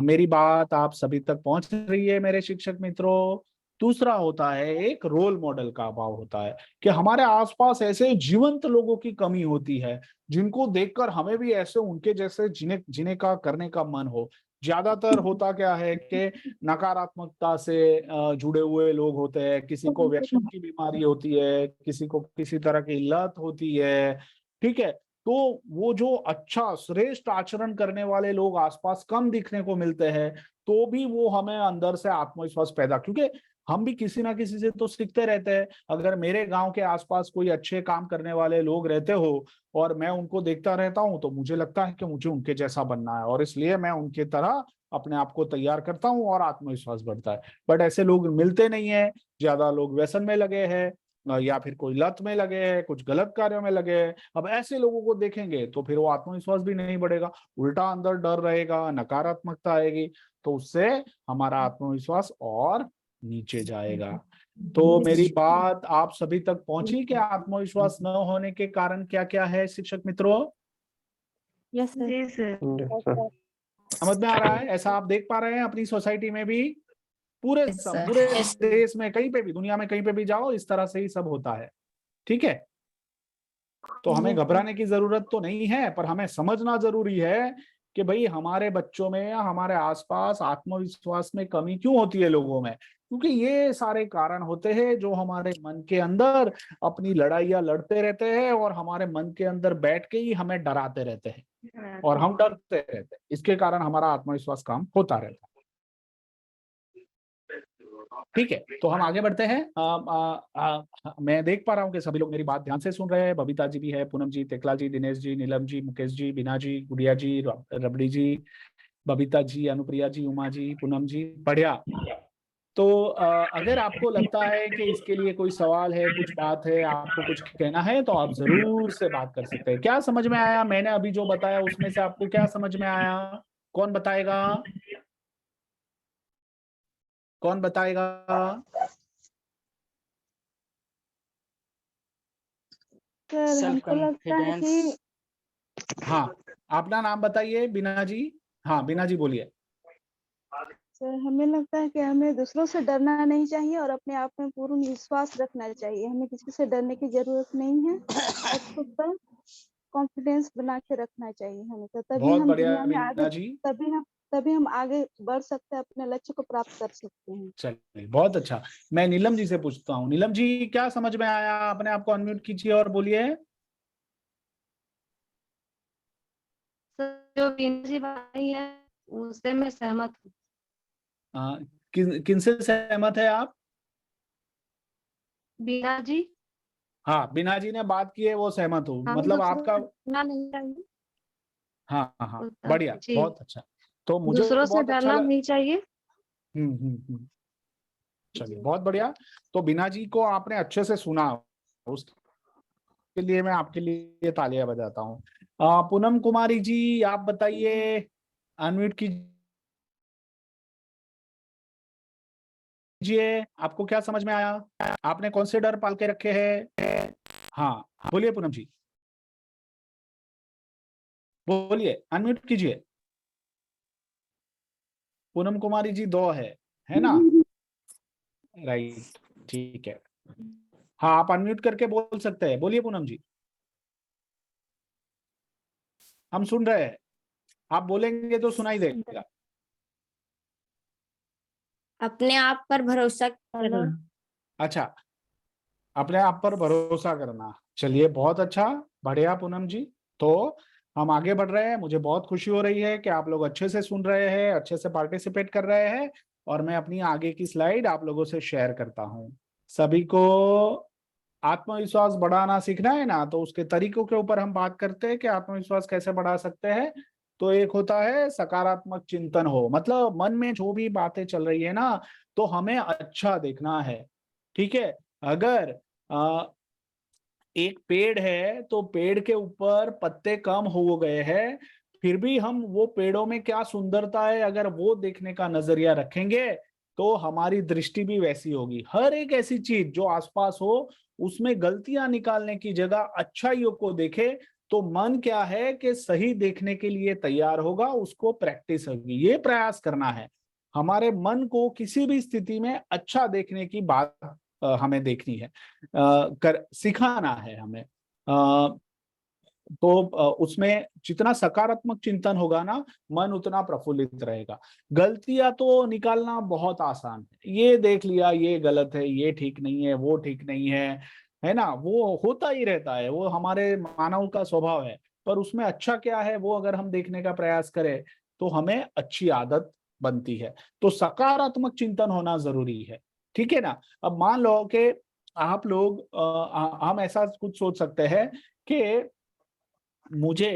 मेरी बात आप सभी तक पहुंच रही है मेरे शिक्षक मित्रों? दूसरा होता है एक रोल मॉडल का अभाव होता है कि हमारे आसपास ऐसे जीवंत लोगों की कमी होती है जिनको देखकर हमें भी ऐसे उनके जैसे जीने जीने का करने का मन हो। ज्यादातर होता क्या है कि नकारात्मकता से जुड़े हुए लोग होते हैं, किसी को व्यसन की बीमारी होती है, किसी को किसी तरह की लत होती है। ठीक है। तो वो जो अच्छा श्रेष्ठ आचरण करने वाले लोग आसपास कम दिखने को मिलते हैं, तो भी वो हमें अंदर से आत्मविश्वास पैदा, क्योंकि हम भी किसी ना किसी से तो सीखते रहते हैं। अगर मेरे गांव के आसपास कोई अच्छे काम करने वाले लोग रहते हो और मैं उनको देखता रहता हूं, तो मुझे लगता है कि मुझे उनके जैसा बनना है, और इसलिए मैं उनके तरह अपने आप को तैयार करता हूं और आत्मविश्वास बढ़ता है। बट ऐसे लोग मिलते नहीं है। ज्यादा लोग व्यसन में लगे हैं, या फिर कोई लत में लगे हैं, कुछ गलत कार्यों में लगे हैं। अब ऐसे लोगों को देखेंगे तो फिर वो आत्मविश्वास भी नहीं बढ़ेगा, उल्टा अंदर डर रहेगा, नकारात्मकता आएगी, तो उससे हमारा आत्मविश्वास और नीचे जाएगा। तो मेरी बात आप सभी तक पहुंची कि आत्मविश्वास न होने के कारण क्या क्या है शिक्षक मित्रों? Yes sir. जी सर। समझ में आ रहा है? ऐसा आप देख पा रहे हैं अपनी सोसाइटी में भी, पूरे sir. पूरे देश में, कहीं पे भी, दुनिया में कहीं पे भी जाओ, इस तरह से ही सब होता है। ठीक है। तो हमें घबराने की जरूरत तो नहीं है, पर हमें समझना जरूरी है कि भाई हमारे बच्चों में या हमारे आसपास आत्मविश्वास में कमी क्यों होती है लोगों में, क्योंकि ये सारे कारण होते हैं जो हमारे मन के अंदर अपनी लड़ाइयाँ लड़ते रहते हैं और हमारे मन के अंदर बैठ के ही हमें डराते रहते हैं और हम डरते रहते हैं। इसके कारण हमारा आत्मविश्वास कम होता रहता है। ठीक है, तो हम आगे बढ़ते हैं। मैं देख पा रहा हूँ कि सभी लोग मेरी बात ध्यान से सुन रहे हैं। बबीता जी भी है, पूनम जी, तेकला जी, दिनेश जी, नीलम जी, मुकेश जी, बीना जी, गुड़िया जी, रबड़ी जी, बबीता जी, अनुप्रिया जी, उमा जी, पूनम जी, बढ़िया। तो अगर आपको लगता है कि इसके लिए कोई सवाल है, कुछ बात है, आपको कुछ कहना है, तो आप जरूर से बात कर सकते हैं। क्या समझ में आया मैंने अभी जो बताया उसमें से? आपको क्या समझ में आया? कौन बताएगा? कौन बताएगा? सर हमको लगता है कि हाँ, अपना नाम बताइए। बीना जी। हाँ, बीना जी बोलिए। सर हमें लगता है कि हमें दूसरों से डरना नहीं चाहिए और अपने आप में पूर्ण विश्वास रखना चाहिए। हमें किसी से डरने की जरूरत नहीं है और खुद पर कॉन्फिडेंस बना के रखना चाहिए हमें। तो तभी बहुत हम बढ़िया दुनिया में आगे, बीना जी। तभी हम आगे बढ़ सकते हैं, अपने लक्ष्य को प्राप्त कर सकते हैं। चलिए, बहुत अच्छा। मैं नीलम जी से पूछता हूँ। नीलम जी, क्या समझ में आया? अपने आप को अनम्यूट कीजिए और बोलिए। जो बीना जी बताई है उससे मैं सहमत हूँ। किनसे सहमत है आप? बीना जी। हाँ, बीना जी ने बात की है, वो सहमत हूँ, हमें मतलब दूसरों आपका। से डरना नहीं चाहिए। हाँ हाँ हाँ, बढ़िया, जी, बहुत अच्छा। तो मुझे दूसरों से बहुत अच्छा डरना नहीं चाहिए। चलिए, बहुत बढ़िया। तो बीना जी को आपने अच्छे से सुना, उसके लिए मैं आपके लिए तालियां बजाता हूँ। पूनम कुमारी जी, आप बताइए, अनम्यूट कीजिए। आपको क्या समझ में आया? आपने कौन से डर पाल के रखे हैं? हाँ, बोलिए पूनम जी, बोलिए, अनम्यूट कीजिए। पूनम कुमारी जी 2 है ना? राइट, ठीक है। हाँ, आप अनम्यूट करके बोल सकते हैं। बोलिए पूनम जी, हम सुन रहे हैं। आप बोलेंगे तो सुनाई देगा। अपने आप पर भरोसा करना। अच्छा, अपने आप पर भरोसा करना। चलिए, बहुत अच्छा, बढ़िया पूनम जी। तो हम आगे बढ़ रहे हैं। मुझे बहुत खुशी हो रही है कि आप लोग अच्छे से सुन रहे हैं, अच्छे से पार्टिसिपेट कर रहे हैं। और मैं अपनी आगे की स्लाइड आप लोगों से शेयर करता हूं। सभी को आत्मविश्वास बढ़ाना सीखना है ना, तो उसके तरीकों के ऊपर हम बात करते हैं कि आत्मविश्वास कैसे बढ़ा सकते हैं। तो एक होता है सकारात्मक चिंतन हो, मतलब मन में जो भी बातें चल रही है ना, तो हमें अच्छा देखना है। ठीक है, अगर एक पेड़ है तो पेड़ के ऊपर पत्ते कम हो गए हैं, फिर भी हम वो पेड़ों में क्या सुंदरता है अगर वो देखने का नजरिया रखेंगे तो हमारी दृष्टि भी वैसी होगी। हर एक ऐसी चीज जो आसपास हो उसमें गलतियां निकालने की जगह अच्छाइयों को देखे, तो मन क्या है कि सही देखने के लिए तैयार होगा, उसको प्रैक्टिस होगी। ये प्रयास करना है हमारे मन को किसी भी स्थिति में अच्छा देखने की बात हमें देखनी है, सिखाना है हमें। तो उसमें जितना सकारात्मक चिंतन होगा ना, मन उतना प्रफुल्लित रहेगा। गलतियां तो निकालना बहुत आसान है, ये देख लिया ये गलत है, ये ठीक नहीं है, वो ठीक नहीं है ना, वो होता ही रहता है, वो हमारे मानव का स्वभाव है। पर उसमें अच्छा क्या है वो अगर हम देखने का प्रयास करें तो हमें अच्छी आदत बनती है। तो सकारात्मक चिंतन होना जरूरी है। ठीक है ना? अब मान लो कि आप लोग हम ऐसा कुछ सोच सकते हैं कि मुझे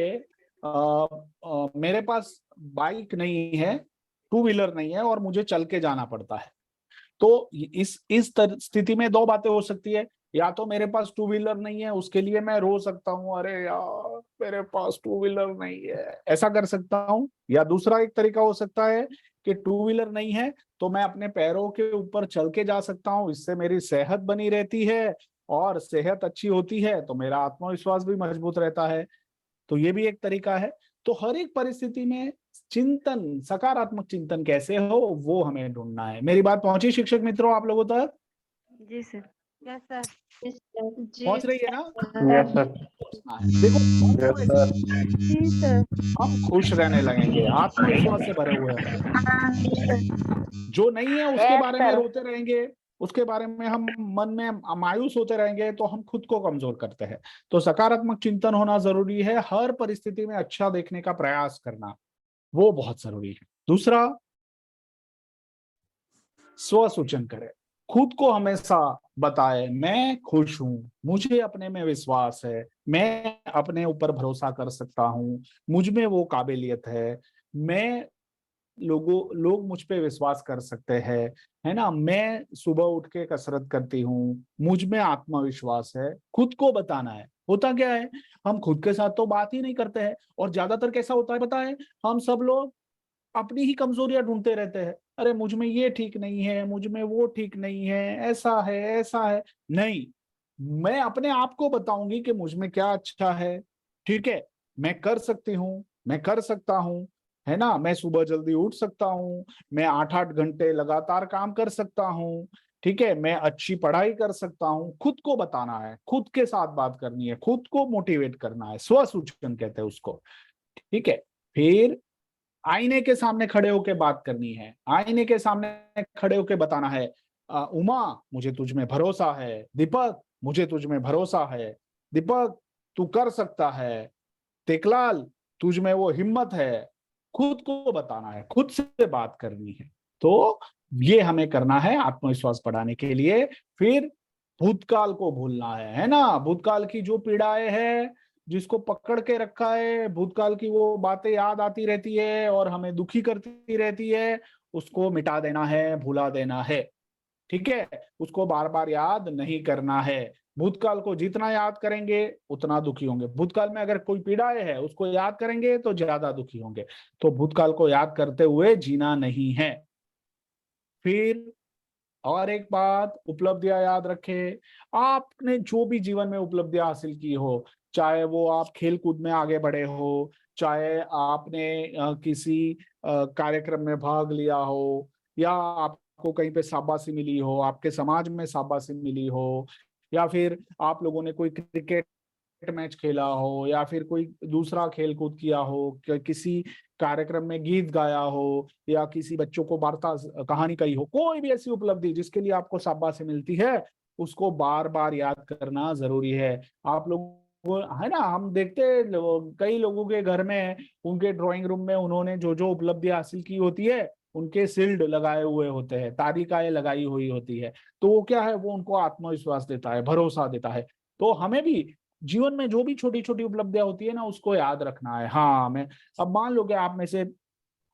मेरे पास बाइक नहीं है, टू व्हीलर नहीं है और मुझे चल के जाना पड़ता है। तो इस स्थिति में 2 बातें हो सकती है। या तो मेरे पास टू व्हीलर नहीं है, उसके लिए मैं रो सकता हूँ, अरे यार मेरे पास टू व्हीलर नहीं है, ऐसा कर सकता हूँ। या दूसरा एक तरीका हो सकता है कि टू व्हीलर नहीं है तो मैं अपने पैरों के ऊपर चल के जा सकता हूँ, इससे मेरी सेहत बनी रहती है, और सेहत अच्छी होती है तो मेरा आत्मविश्वास भी मजबूत रहता है। तो ये भी एक तरीका है। तो हर एक परिस्थिति में चिंतन, सकारात्मक चिंतन कैसे हो वो हमें ढूंढना है। मेरी बात पहुंची शिक्षक मित्रों आप लोगों तक? जी सर। Yes sir. पहुंच रही है ना? Yes sir. देखो मन को यस ऐसे सर। जी सर। हम खुश रहने लगेंगे, आत्मविश्वास से भरे हुए होंगे। जो नहीं है उसके बारे में रोते रहेंगे, उसके बारे में हम मन में मायूस होते रहेंगे तो हम खुद को कमजोर करते हैं। तो सकारात्मक चिंतन होना जरूरी है, हर परिस्थिति में अच्छा देखने का प्रयास करना वो बहुत जरूरी है। दूसरा, स्व सूचन करें, खुद को हमेशा बताए मैं खुश हूं, मुझे अपने में विश्वास है, मैं अपने ऊपर भरोसा कर सकता हूं, मुझ में वो काबिलियत है, मैं लोग मुझ पे विश्वास कर सकते हैं, है ना, मैं सुबह उठ के कसरत करती हूँ, मुझ में आत्मविश्वास है। खुद को बताना है। होता क्या है, हम खुद के साथ तो बात ही नहीं करते हैं, और ज्यादातर कैसा होता है पता है, हम सब लोग अपनी ही कमजोरियां ढूंढते रहते हैं। अरे मुझ में ये ठीक नहीं है, मुझ में वो ठीक नहीं है, ऐसा है ऐसा है। नहीं, मैं अपने आप को बताऊंगी कि मुझ में क्या अच्छा है। ठीक है, मैं कर सकती हूँ, मैं कर सकता हूँ, है ना, मैं सुबह जल्दी उठ सकता हूँ, मैं 8-8 घंटे लगातार काम कर सकता हूँ, ठीक है, मैं अच्छी पढ़ाई कर सकता हूँ। खुद को बताना है, खुद के साथ बात करनी है, खुद को मोटिवेट करना है, स्व सूचन कहते हैं उसको। ठीक है, फिर आईने के सामने खड़े होकर बात करनी है, आईने के सामने खड़े होकर बताना है, उमा मुझे तुझ में भरोसा है, दीपक मुझे तुझ में भरोसा है, दीपक तू कर सकता है, टेकलाल तुझ में वो हिम्मत है। खुद को बताना है, खुद से बात करनी है। तो ये हमें करना है आत्मविश्वास बढ़ाने के लिए। फिर भूतकाल को भूलना है ना, भूतकाल की जो पीड़ाएं हैं, जिसको पकड़ के रखा है, भूतकाल की वो बातें याद आती रहती है और हमें दुखी करती रहती है, उसको मिटा देना है, भुला देना है। ठीक है, उसको बार बार याद नहीं करना है। भूतकाल को जितना याद करेंगे उतना दुखी होंगे। भूतकाल में अगर कोई पीड़ाएं है उसको याद करेंगे तो ज्यादा दुखी होंगे। तो भूतकाल को याद करते हुए जीना नहीं है। फिर और एक बात, उपलब्धियां याद रखें। आपने जो भी जीवन में उपलब्धियां हासिल की हो, चाहे वो आप खेल कूद में आगे बढ़े हो, चाहे आपने किसी कार्यक्रम में भाग लिया हो, या आपको कहीं पे शाबाशी मिली हो, आपके समाज में शाबाशी मिली हो, या फिर आप लोगों ने कोई क्रिकेट मैच खेला हो, या फिर कोई दूसरा खेल कूद किया हो, किसी कार्यक्रम में गीत गाया हो, या किसी बच्चों को वार्ता कहानी कही हो, कोई भी ऐसी उपलब्धि जिसके लिए आपको शाबाशी मिलती है, उसको बार बार याद करना जरूरी है। आप लोग है ना, हम देखते हैं कई लोगों के घर में, उनके ड्राइंग रूम में उन्होंने जो जो उपलब्धि हासिल की होती है, उनके शील्ड लगाए हुए होते हैं, तालिकाएं लगाई हुई होती है। तो वो क्या है, वो उनको आत्मविश्वास देता है, भरोसा देता है। तो हमें भी जीवन में जो भी छोटी छोटी उपलब्धियां होती है ना, उसको याद रखना है। हाँ, मैं अब मान लो कि आप में से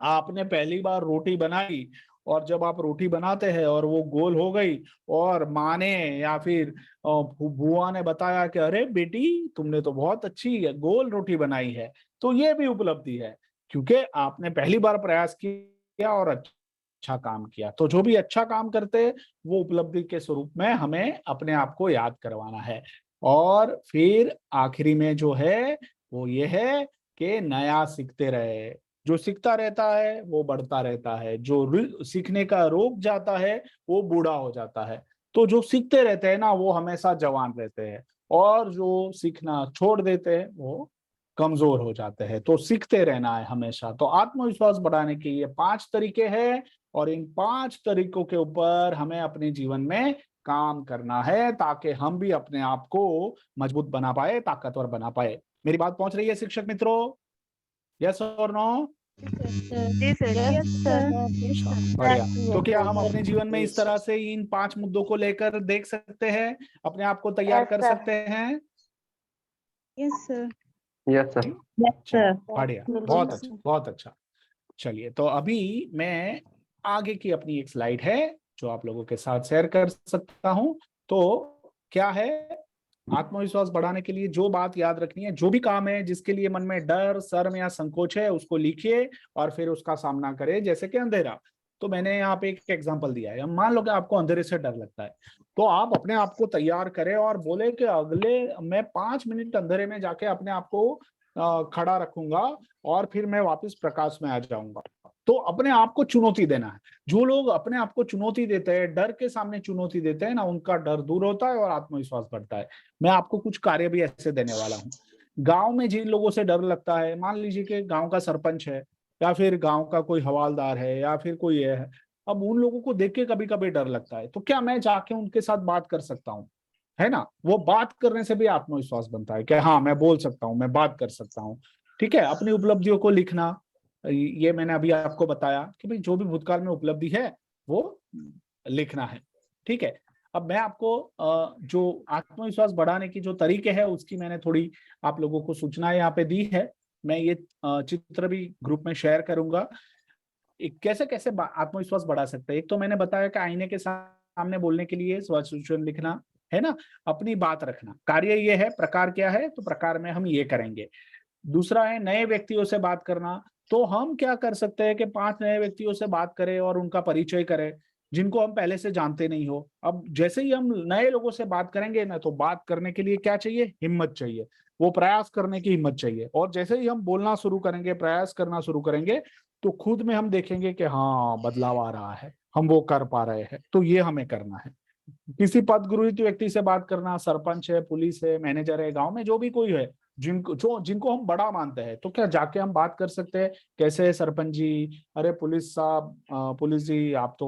आपने पहली बार रोटी बनाई, और जब आप रोटी बनाते हैं और वो गोल हो गई, और माँ ने या फिर बुआ ने बताया कि अरे बेटी, तुमने तो बहुत अच्छी गोल रोटी बनाई है, तो ये भी उपलब्धि है, क्योंकि आपने पहली बार प्रयास किया और अच्छा काम किया। तो जो भी अच्छा काम करते हैं, वो उपलब्धि के स्वरूप में हमें अपने आप को याद करवाना है। और फिर आखिरी में जो है वो ये है कि नया सीखते रहे। जो सीखता रहता है वो बढ़ता रहता है, जो सीखने का रोक जाता है वो बूढ़ा हो जाता है। तो जो सीखते रहते हैं ना, वो हमेशा जवान रहते हैं, और जो सीखना छोड़ देते हैं वो कमजोर हो जाते हैं। तो सीखते रहना है हमेशा। तो आत्मविश्वास बढ़ाने के ये 5 तरीके हैं, और इन 5 तरीकों के ऊपर हमें अपने जीवन में काम करना है, ताकि हम भी अपने आप को मजबूत बना पाए, ताकतवर बना पाए। मेरी बात पहुंच रही है शिक्षक मित्रों? यस और नो? जी सर। Yes sir. बढ़िया। तो क्या हम अपने जीवन में इस तरह से इन 5 मुद्दों को लेकर देख सकते हैं, अपने आप को तैयार कर सकते हैं? Yes sir. Yes sir. चलिए, बढ़िया, बहुत अच्छा, बहुत अच्छा। चलिए, तो अभी मैं आगे की अपनी एक स्लाइड है जो आप लोगों के साथ शेयर कर सकता हूं। तो क्या है, आत्मविश्वास बढ़ाने के लिए जो बात याद रखनी है, जो भी काम है जिसके लिए मन में डर, शर्म या संकोच है, उसको लिखिए और फिर उसका सामना करें। जैसे कि अंधेरा, तो मैंने यहाँ पे एक एग्जांपल दिया है। मान लो कि आपको अंधेरे से डर लगता है, तो आप अपने आप को तैयार करें और बोले कि अगले मैं 5 मिनट अंधेरे में जाके अपने आप को खड़ा रखूंगा, और फिर मैं वापस प्रकाश में आ जाऊंगा। तो अपने आप को चुनौती देना है। जो लोग अपने आप को चुनौती देते हैं, डर के सामने चुनौती देते हैं ना, उनका डर दूर होता है और आत्मविश्वास बढ़ता है। मैं आपको कुछ कार्य भी ऐसे देने वाला हूँ। गांव में जिन लोगों से डर लगता है, मान लीजिए कि गांव का सरपंच है, या फिर गांव का कोई हवालदार है, या फिर कोई है, अब उन लोगों को देख के कभी कभी डर लगता है, तो क्या मैं जाके उनके साथ बात कर सकता हूँ? है ना, वो बात करने से भी आत्मविश्वास बनता है कि हाँ, मैं बोल सकता हूँ, मैं बात कर सकता हूँ। ठीक है, अपनी उपलब्धियों को लिखना, ये मैंने अभी आपको बताया कि भाई जो भी भूतकाल में उपलब्धि है वो लिखना है। ठीक है, अब मैं आपको जो आत्मविश्वास बढ़ाने की जो तरीके हैं उसकी मैंने थोड़ी आप लोगों को सूचनाएं यहाँ पे दी है। मैं ये चित्र भी ग्रुप में शेयर करूंगा। कैसे कैसे आत्मविश्वास बढ़ा सकते हैं। एक तो मैंने बताया कि आईने के सामने बोलने के लिए स्वसूचन लिखना, है ना, अपनी बात रखना। कार्य ये है, प्रकार क्या है, तो प्रकार में हम ये करेंगे। दूसरा है नए व्यक्तियों से बात करना। तो हम क्या कर सकते हैं कि 5 नए व्यक्तियों से बात करें और उनका परिचय करें, जिनको हम पहले से जानते नहीं हो। अब जैसे ही हम नए लोगों से बात करेंगे ना, तो बात करने के लिए क्या चाहिए, हिम्मत चाहिए, वो प्रयास करने की हिम्मत चाहिए। और जैसे ही हम बोलना शुरू करेंगे, प्रयास करना शुरू करेंगे, तो खुद में हम देखेंगे कि हाँ, बदलाव आ रहा है, हम वो कर पा रहे हैं। तो ये हमें करना है। किसी पदगुरुत व्यक्ति से बात करना, सरपंच है, पुलिस है, मैनेजर है, गांव में जो भी कोई है, जिनको हम बड़ा मानते हैं, तो क्या जाके हम बात कर सकते हैं, कैसे है सरपंच जी, अरे पुलिस साहब, पुलिस जी आप तो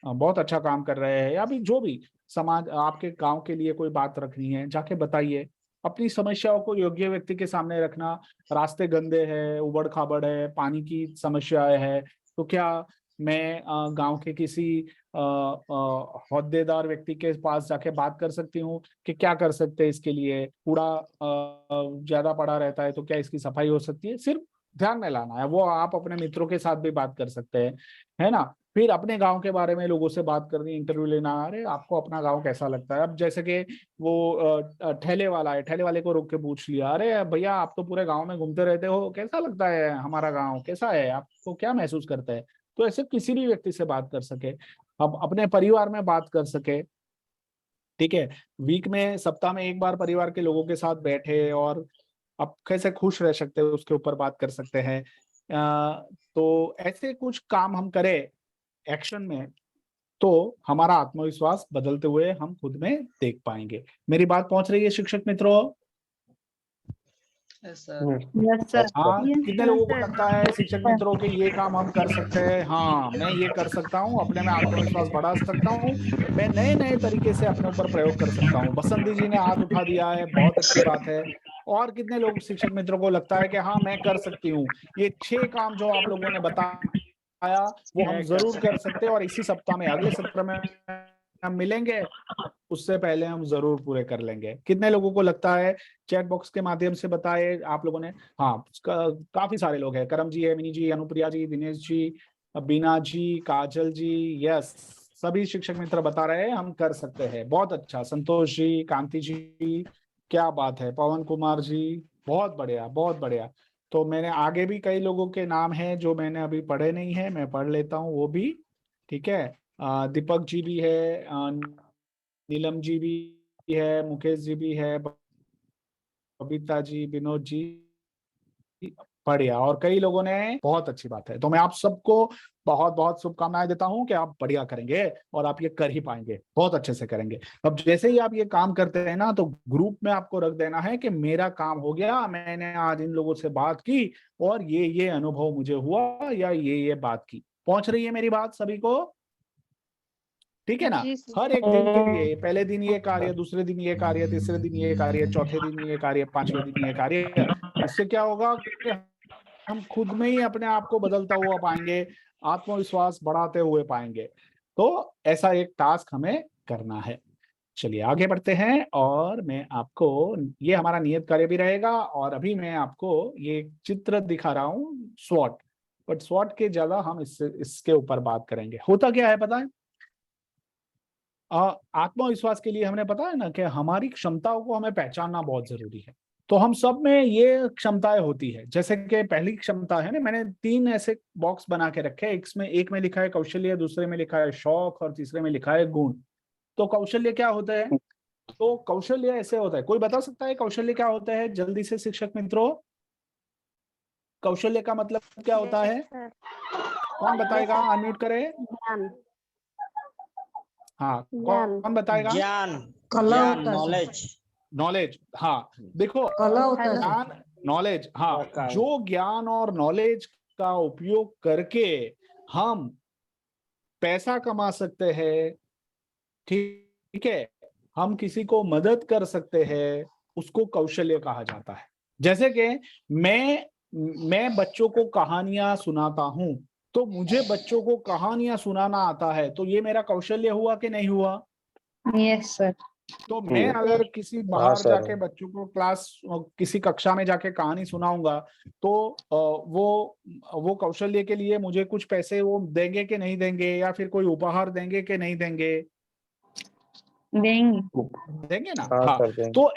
बहुत अच्छा काम कर रहे हैं, या भी जो भी समाज आपके गांव के लिए कोई बात रखनी है, जाके बताइए। अपनी समस्याओं को योग्य व्यक्ति के सामने रखना। रास्ते गंदे हैं, उबड़ खाबड़ है, पानी की समस्याएं है, तो क्या मैं गांव के किसी होद्देदार व्यक्ति के पास जाके बात कर सकती हूँ कि क्या कर सकते हैं इसके लिए, कूड़ा ज्यादा पड़ा रहता है तो क्या इसकी सफाई हो सकती है। सिर्फ ध्यान में लाना है। वो आप अपने मित्रों के साथ भी बात कर सकते हैं, है ना। फिर अपने गांव के बारे में लोगों से बात करनी, इंटरव्यू लेना, अरे आपको अपना गांव कैसा लगता है। अब जैसे कि वो ठेले वाला है, ठेले वाले को रोक के पूछ लिया, अरे भैया आप तो पूरे गांव में घूमते रहते हो, कैसा लगता है हमारा गांव, कैसा है, आपको क्या महसूस करते हैं। तो ऐसे किसी भी व्यक्ति से बात कर सके। अब अपने परिवार में बात कर सके। ठीक है, वीक में, सप्ताह में एक बार परिवार के लोगों के साथ बैठे और आप कैसे खुश रह सकते हो उसके ऊपर बात कर सकते हैं। तो ऐसे कुछ काम हम करें एक्शन में तो हमारा आत्मविश्वास बदलते हुए हम खुद में देख पाएंगे। मेरी बात पहुंच रही है शिक्षक मित्रों? Yes sir. Yes sir. हाँ, कितने लोगों को लगता है शिक्षक मित्रों के ये काम हम कर सकते हैं? हाँ, मैं ये कर सकता हूँ, अपने में आत्मविश्वास बढ़ा सकता हूँ, मैं नए नए तरीके से अपने ऊपर प्रयोग कर सकता हूँ। बसंती जी ने हाथ उठा दिया है, बहुत अच्छी बात है। और कितने लोग शिक्षक मित्रों को लगता है कि हाँ मैं कर सकती हूँ? ये 6 काम जो आप लोगों ने बताया वो हम जरूर कर सकते हैं और इसी सप्ताह में, अगले सत्र में हम मिलेंगे, उससे पहले हम जरूर पूरे कर लेंगे। कितने लोगों को लगता है? चैट बॉक्स के माध्यम से बताए आप लोगों ने। हाँ, काफी सारे लोग हैं। करम जी है, मिनी जी, अनुप्रिया जी, दिनेश जी, बीना जी, काजल जी, यस, सभी शिक्षक मित्र बता रहे हैं हम कर सकते हैं। बहुत अच्छा। संतोष जी, कांति जी, क्या बात है। पवन कुमार जी, बहुत बढ़िया, बहुत बढ़िया। तो मैंने आगे भी कई लोगों के नाम हैं जो मैंने अभी पढ़े नहीं है, मैं पढ़ लेता हूँ वो भी, ठीक है। दीपक जी भी है, नीलम जी भी है, मुकेश जी भी है, बबीता जी, विनोद जी, बढ़िया। और कई लोगों ने, बहुत अच्छी बात है। तो मैं आप सबको बहुत बहुत शुभकामनाएं देता हूं कि आप बढ़िया करेंगे और आप ये कर ही पाएंगे, बहुत अच्छे से करेंगे। अब जैसे ही आप ये काम करते हैं ना, तो ग्रुप में आपको रख देना है कि मेरा काम हो गया, मैंने आज इन लोगों से बात की और ये अनुभव मुझे हुआ या ये बात की। पहुंच रही है मेरी बात सभी को? ठीक है ना? हर एक दिन के लिए, पहले दिन ये कार्य, दूसरे दिन ये कार्य, तीसरे दिन ये कार्य, चौथे दिन ये कार्य, पांचवें दिन ये कार्य। इससे क्या होगा कि हम खुद में ही अपने आप को बदलता हुआ पाएंगे, आत्मविश्वास बढ़ाते हुए पाएंगे। तो ऐसा एक टास्क हमें करना है। चलिए आगे बढ़ते हैं और मैं आपको, ये हमारा नियत कार्य भी रहेगा और अभी मैं आपको ये चित्र दिखा रहा हूँ स्वॉट, बट स्वॉट के ज्यादा हम इसके ऊपर बात करेंगे। होता क्या है पता है? आत्मविश्वास के लिए हमने पता है ना कि हमारी क्षमताओं को हमें पहचानना बहुत जरूरी है। तो हम सब में ये क्षमताएं होती है। जैसे कि पहली क्षमता है ना, मैंने 3 ऐसे बॉक्स बना के रखे हैं। एक में लिखा है कौशल्य, दूसरे में लिखा है शौक और तीसरे में लिखा है गुण। तो कौशल्य क्या होता है? तो कौशल्य ऐसे होता है, कोई बता सकता है कौशल्य क्या होता है जल्दी से शिक्षक मित्रों? कौशल्य का मतलब क्या होता है? कौन बताएगा? अनम्यूट करे। हाँ, कौन बताएगा? ज्ञान, कला ज्ञान, होता है सर। नॉलेज। नॉलेज, हाँ। देखो, कला होता है सर। ज्ञान, नॉलेज, हाँ, वाकई। जो ज्ञान और नॉलेज का उपयोग करके हम पैसा कमा सकते हैं, ठीक है, हम किसी को मदद कर सकते हैं, उसको कौशल्य कहा जाता है। जैसे कि मैं बच्चों को कहानियां सुनाता हूं, तो मुझे बच्चों को कहानियां सुनाना आता है, तो ये मेरा कौशल्य हुआ कि नहीं हुआ? Yes sir. तो मैं अगर किसी बाहर जाके बच्चों को किसी कक्षा में जाके कहानी सुनाऊंगा, तो वो कौशल्य के लिए मुझे कुछ पैसे वो देंगे कि नहीं देंगे, या फिर कोई उपहार देंगे कि नहीं देंगे? देंगे ना? हाँ। तो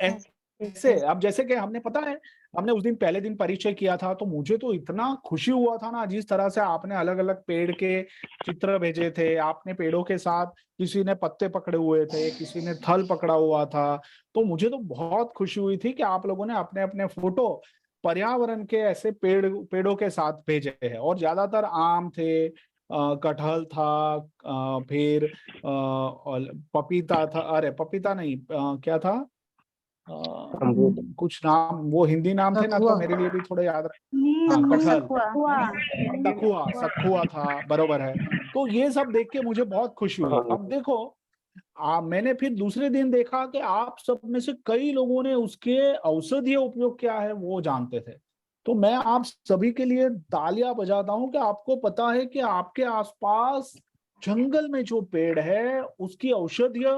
ऐसे, अब जैसे कि हमने पता है, हमने उस दिन पहले दिन परिचय किया था, तो मुझे तो इतना खुशी हुआ था ना, जिस तरह से आपने अलग अलग पेड़ के चित्र भेजे थे। आपने पेड़ों के साथ, किसी ने पत्ते पकड़े हुए थे, किसी ने थल पकड़ा हुआ था। तो मुझे तो बहुत खुशी हुई थी कि आप लोगों ने अपने अपने फोटो पर्यावरण के ऐसे पेड़ों के साथ भेजे हैं। और ज्यादातर आम थे, कटहल था, फिर और पपीता था, अरे पपीता नहीं, क्या था, कुछ नाम, वो हिंदी नाम थे ना, तो मेरे लिए भी थोड़े याद रहे। हाँ, कटहल, सखुआ था, बरोबर है। तो ये सब देख के मुझे बहुत खुशी हुई। अब देखो, मैंने फिर दूसरे दिन देखा कि आप सब में से कई लोगों ने उसके औषधीय उपयोग क्या है वो जानते थे। तो मैं आप सभी के लिए तालियां बजाता हूं कि आपको पता है कि आपके आसपास जंगल में जो पेड़ है उसकी औषधीय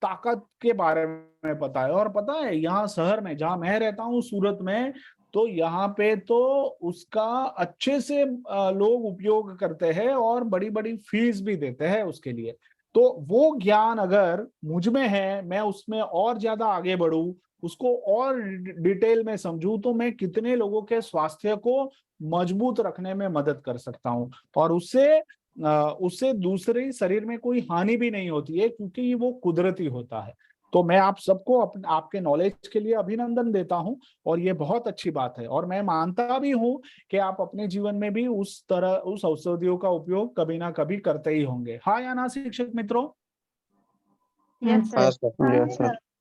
ताकत के बारे में पता है। और पता है, यहाँ शहर में जहां मैं रहता हूँ, सूरत में, तो यहाँ पे तो उसका अच्छे से लोग उपयोग करते हैं और बड़ी बड़ी फीस भी देते हैं उसके लिए। तो वो ज्ञान अगर मुझ में है, मैं उसमें और ज्यादा आगे बढ़ूं, उसको और डिटेल में समझूं, तो मैं कितने लोगों के स्वास्थ्य को मजबूत रखने में मदद कर सकता हूं। और उससे दूसरे शरीर में कोई हानि भी नहीं होती है, क्योंकि वो कुदरती होता है। तो मैं आप सबको आपके नॉलेज के लिए अभिनंदन देता हूं और ये बहुत अच्छी बात है। और मैं मानता भी हूं कि आप अपने जीवन में भी उस औषधियों का उपयोग कभी ना कभी करते ही होंगे। हाँ या ना शिक्षक मित्रों? Yes sir.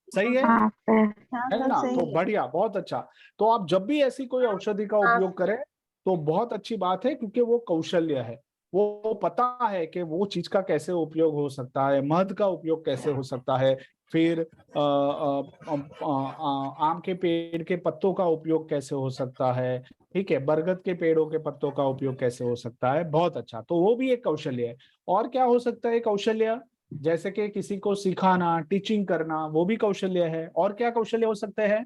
सही है? हाँ सर। है ना? तो बढ़िया, बहुत अच्छा। तो आप जब भी ऐसी कोई औषधि का उपयोग करें तो बहुत अच्छी बात है, क्योंकि वो कौशल्य है, वो पता है कि वो चीज का कैसे उपयोग हो सकता है, मध का उपयोग कैसे हो सकता है, फिर आम के पेड़ के पत्तों का उपयोग कैसे हो सकता है, ठीक है, बरगद के पेड़ों के पत्तों का उपयोग कैसे हो सकता है। बहुत अच्छा, तो वो भी एक कौशल्य है। और क्या हो सकता है कौशल्य? जैसे कि किसी को सिखाना, टीचिंग करना, वो भी कौशल्य है। और क्या कौशल्य हो सकते हैं?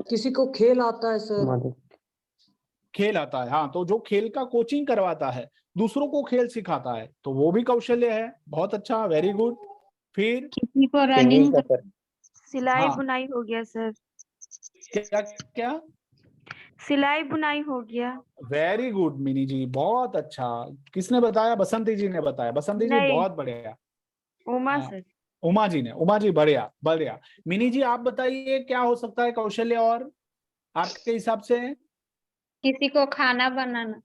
किसी को खेल आता है सर। खेल आता है, हाँ, तो जो खेल का कोचिंग करवाता है, दूसरों को खेल सिखाता है, तो वो भी कौशल्य है। बहुत अच्छा, वेरी गुड। फिर किसी को सिंगिंग रनिंग, का सर। सिलाई हाँ। बुनाई हो गया सर। क्या क्या? सिलाई बुनाई हो गया। वेरी गुड मिनी जी, बहुत अच्छा। किसने बताया? बसंती जी ने बताया। बसंती जी नहीं, बहुत बढ़िया। उमा हाँ, सर। उमा जी ने। उमा जी बढ़िया बढ़िया। मिनी जी आप बताइए क्या हो सकता है कौशल्य और आपके हिसाब से? किसी को खाना बनाना।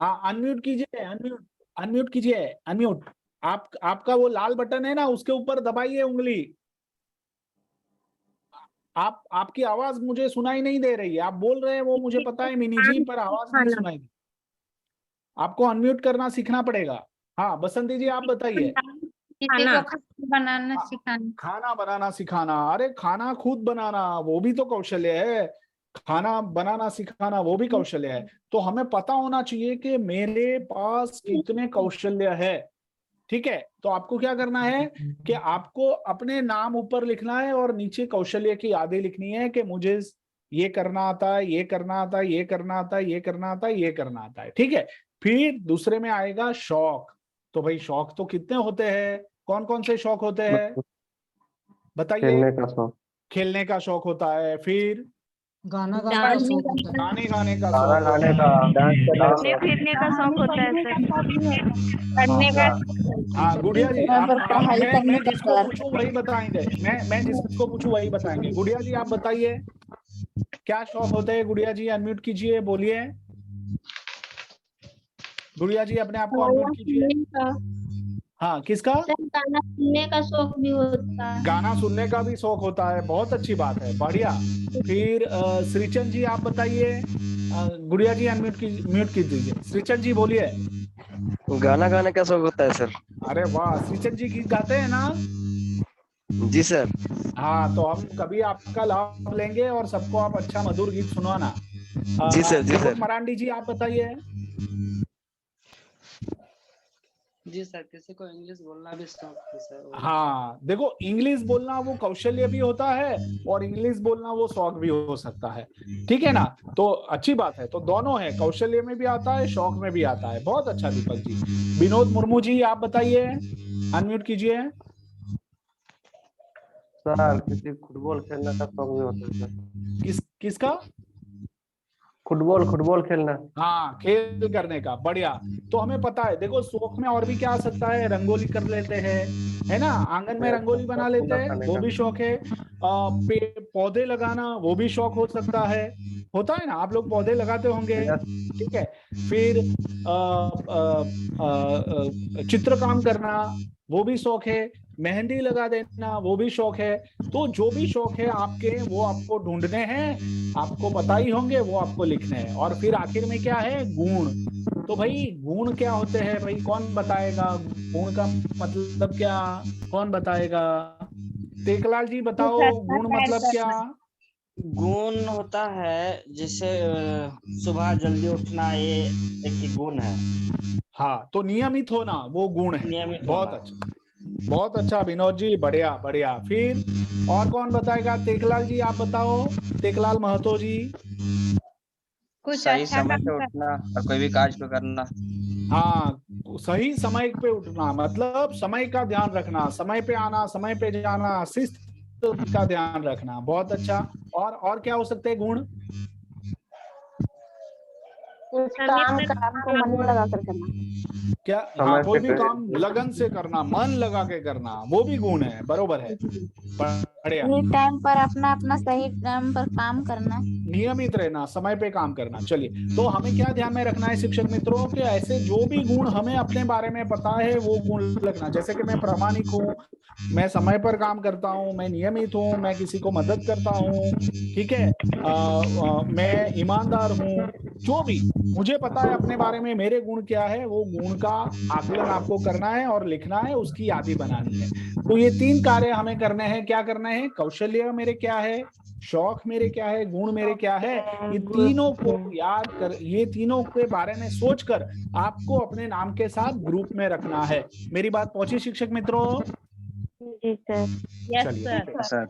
हाँ, अनम्यूट कीजिए, अनम्यूट अनम्यूट कीजिए, अनम्यूट। आपका वो लाल बटन है ना, उसके ऊपर दबाइए उंगली। आपकी आवाज मुझे सुनाई नहीं दे रही है। आप बोल रहे हैं वो मुझे पता है मिनी जी, पर आवाज नहीं खाना। सुनाई। आपको अनम्यूट करना सीखना पड़ेगा। हाँ, बसंती जी आप बताइए। किसी को खाना बनाना हाँ, सिखाना। खाना बनाना सिखाना। अरे खाना खुद बनाना वो भी तो कौशल्य है। खाना बनाना सिखाना वो भी कौशल्य है। तो हमें पता होना चाहिए कि मेरे पास कितने कौशल्य है। ठीक है, तो आपको क्या करना है कि आपको अपने नाम ऊपर लिखना है और नीचे कौशल्य की यादें लिखनी है कि मुझे ये करना आता है, ये करना आता है, ये करना आता है, ये करना आता है, ये करना आता है। ठीक है, फिर दूसरे में आएगा शौक। तो भाई शौक तो कितने होते हैं? कौन कौन से शौक होते हैं बताइए? खेलने का शौक। खेलने का शौक होता है, फिर गाना गाने का शौक होता है। गाने गाने का गाना शौक गाने होता का, है। डांस करने का घूमने शौक। फिरने का शौक होता है सर। पढ़ने का। हाँ गुड़िया जी, पढ़ाई करने मैं का जिसको सर। पूछूं वही बताएंगे। मैं जिसको पूछूं वही बताएंगे। गुड़िया जी आप बताइए क्या शौक होते हैं? गुड़िया जी अनम्यूट कीजिए, बोलिए। गुड़िया जी अपने आप को अनम्यूट कीजिए। हाँ, किसका? गाना सुनने का शौक भी होता है। गाना सुनने का भी शौक होता है। बहुत अच्छी बात है, बढ़िया। फिर श्रीचंद जी आप बताइए। गुड़िया जी अनम्यूट म्यूट कीजिए। श्रीचंद जी बोलिए। गाना गाने का शौक होता है सर। अरे वाह, श्रीचंद जी गीत गाते हैं ना? जी सर। हाँ, तो हम कभी आपका लाभ लेंगे और सबको आप अच्छा मधुर गीत सुनाना। जी सर, जी दीपक सर। मरांडी जी आप बताइए। जी सर, किसी को इंग्लिश बोलना भी शौक है सर। हाँ देखो, इंग्लिश बोलना वो कौशल्य भी होता है और इंग्लिश बोलना वो शौक भी हो सकता है। ठीक है ना? तो अच्छी बात है। तो दोनों है, कौशल्य में भी आता है, शौक में भी आता है। बहुत अच्छा दीपक जी। विनोद मुर्मू जी आप बताइए, अनम्यूट कीजिए। सर किसी फुटबॉल खेलने का शौक भी होता है सर। किसका? फुटबॉल खेलना। हाँ, खेल करने का। बढ़िया। तो हमें पता है, देखो शौक में और भी क्या आ सकता है? रंगोली कर लेते हैं, है ना? आंगन में रंगोली बना लेते खाना हैं, खाने वो का। भी शौक है। पौधे लगाना वो भी शौक हो सकता है। होता है ना, आप लोग पौधे लगाते होंगे। ठीक है। फिर चित्र काम करना वो भी शौक है। मेहंदी लगा देना वो भी शौक है। तो जो भी शौक है आपके, वो आपको ढूंढने हैं, आपको पता ही होंगे, वो आपको लिखने हैं। और फिर आखिर में क्या है? गुण। तो भाई गुण क्या होते हैं भाई? कौन बताएगा गुण का मतलब क्या? कौन बताएगा? टेकलाल जी बताओ, गुण मतलब क्या? गुण होता है जैसे सुबह जल्दी उठना, ये एक गुण है। हाँ, तो नियमित होना वो गुण है। नियमित बहुत होना। अच्छा, बहुत अच्छा विनोद जी, बढ़िया बढ़िया। फिर और कौन बताएगा? टेकलाल जी आप बताओ, टेकलाल महतो जी। सही समय पे उठना और कोई भी कार्य को करना। हाँ, सही समय पे उठना मतलब समय का ध्यान रखना, समय पे आना, समय पे जाना, शिस्त का ध्यान रखना। बहुत अच्छा। और क्या हो सकते हैं गुण? कुछ काम को मन लगा कर करना। क्या? हाँ, कोई भी काम लगन से करना, मन लगा के करना, वो भी गुण है, बरोबर है, बढ़िया। सही टाइम पर अपना सही टाइम पर काम करना, नियमित रहना, समय पे काम करना। चलिए, तो हमें क्या ध्यान में रखना है शिक्षक मित्रों कि ऐसे जो भी गुण हमें अपने बारे में पता है वो गुण लगना। जैसे कि मैं प्रामाणिक हूँ, मैं समय पर काम करता हूँ, मैं नियमित हूँ, मैं किसी को मदद करता हूँ, ठीक है, मैं ईमानदार हूँ, जो भी मुझे पता है अपने बारे में मेरे गुण क्या है, वो गुण का आकलन आपको करना है और लिखना है, उसकी यादी बनानी है। तो ये 3 कार्य हमें करने हैं। क्या करना है? कौशल्य मेरे क्या है, शौक मेरे क्या है, गुण मेरे क्या है, ये तीनों को याद कर, ये तीनों के बारे में सोचकर आपको अपने नाम के साथ ग्रुप में रखना है। मेरी बात पहुंची शिक्षक मित्रों? जी सर। Yes sir.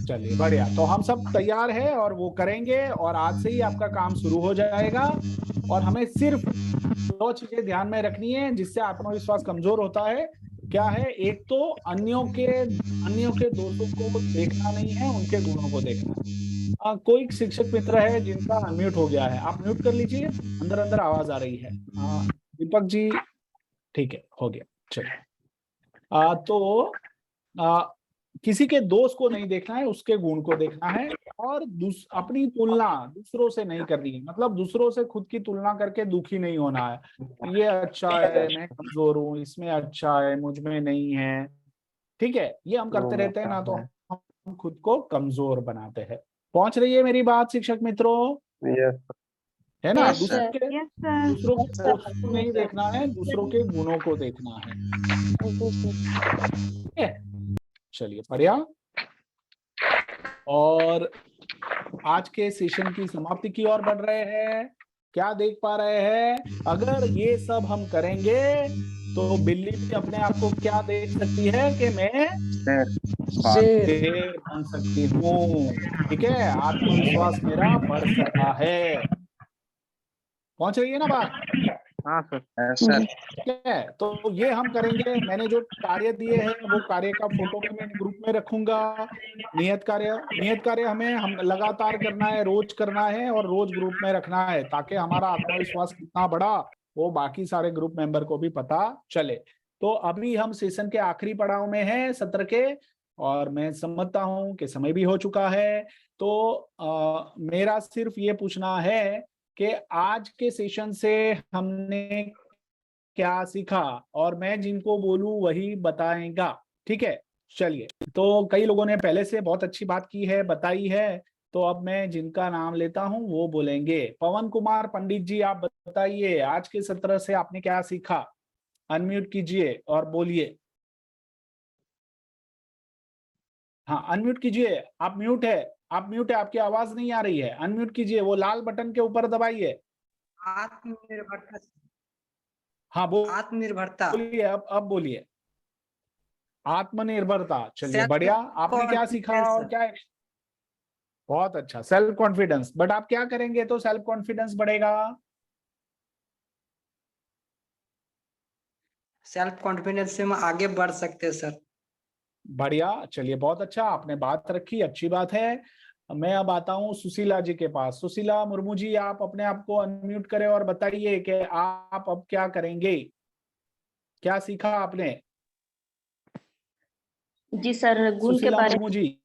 चलिए, बढ़िया। तो हम सब तैयार है और वो करेंगे, और आज से ही आपका काम शुरू हो जाएगा। और हमें सिर्फ 2 चीजें ध्यान में रखनी है जिससे आत्मविश्वास कमजोर होता है। क्या है? एक तो अन्यों के दोषों को देखना नहीं है, उनके गुणों को देखना। कोई शिक्षक मित्र है जिनका अनम्यूट हो गया है, आप म्यूट कर लीजिए, अंदर अंदर आवाज आ रही है। दीपक जी, ठीक है, हो गया। चलिए, तो किसी के दोष को नहीं देखना है, उसके गुण को देखना है। और अपनी तुलना दूसरों से नहीं करनी है, मतलब दूसरों से खुद की तुलना करके दुखी नहीं होना है। ये अच्छा है, मैं कमजोर हूँ, इसमें अच्छा है, मुझ में नहीं है, ठीक है। ये हम करते रहते हैं ना, तो हम खुद को कमजोर बनाते हैं। पहुंच रही है मेरी बात शिक्षक मित्रों? है ना? दूसरों के दोष को नहीं देखना है, दूसरों के गुणों को देखना है। चलिए, बढ़िया। और आज के सेशन की समाप्ति की ओर बढ़ रहे हैं। क्या देख पा रहे हैं? अगर ये सब हम करेंगे तो बिल्ली भी अपने आप को क्या देख सकती है कि मैं शेर बन सकती हूँ, ठीक है। आत्मविश्वास मेरा बढ़ सकता है। पहुंच रही है ना बात? हाँ सर। ठीक है, तो ये हम करेंगे। मैंने जो कार्य दिए हैं वो कार्य का फोटो मैं ग्रुप में रखूंगा। नियत कार्य हम लगातार करना है, रोज करना है और रोज ग्रुप में रखना है, ताकि हमारा आत्मविश्वास कितना बढ़ा वो बाकी सारे ग्रुप मेंबर को भी पता चले। तो अभी हम सेशन के आखिरी पड़ाव में हैं सत्र के, और मैं समझता हूं कि समय भी हो चुका है। तो मेरा सिर्फ ये पूछना है कि आज के सेशन से हमने क्या सीखा, और मैं जिनको बोलूं वही बताएगा, ठीक है। चलिए, तो कई लोगों ने पहले से बहुत अच्छी बात की है, बताई है, तो अब मैं जिनका नाम लेता हूं वो बोलेंगे। पवन कुमार पंडित जी, आप बताइए आज के सत्र से आपने क्या सीखा? अनम्यूट कीजिए और बोलिए। हाँ, अनम्यूट कीजिए। आप म्यूट है, आपकी आवाज नहीं आ रही है। अनम्यूट कीजिए, वो लाल बटन के ऊपर दबाइए। आत्मनिर्भरता। हाँ, आत्मनिर्भरता। बोलिए, अब बोलिए। आत्मनिर्भरता, चलिए, बढ़िया। आपने क्या सीखा और क्या? बहुत अच्छा, सेल्फ कॉन्फिडेंस। बट आप क्या करेंगे तो सेल्फ कॉन्फिडेंस बढ़ेगा? सेल्फ कॉन्फिडेंस से हम आगे बढ़ सकते हैं सर। बढ़िया, चलिए, बहुत अच्छा, आपने बात रखी, अच्छी बात है। मैं अब आता हूँ सुशीला जी के पास। सुशीला मुर्मू जी, आप अपने आप को अनम्यूट करें और बताइए कि आप अब क्या करेंगे, क्या सीखा आपने? जी सर, गुण के बारे में। जी,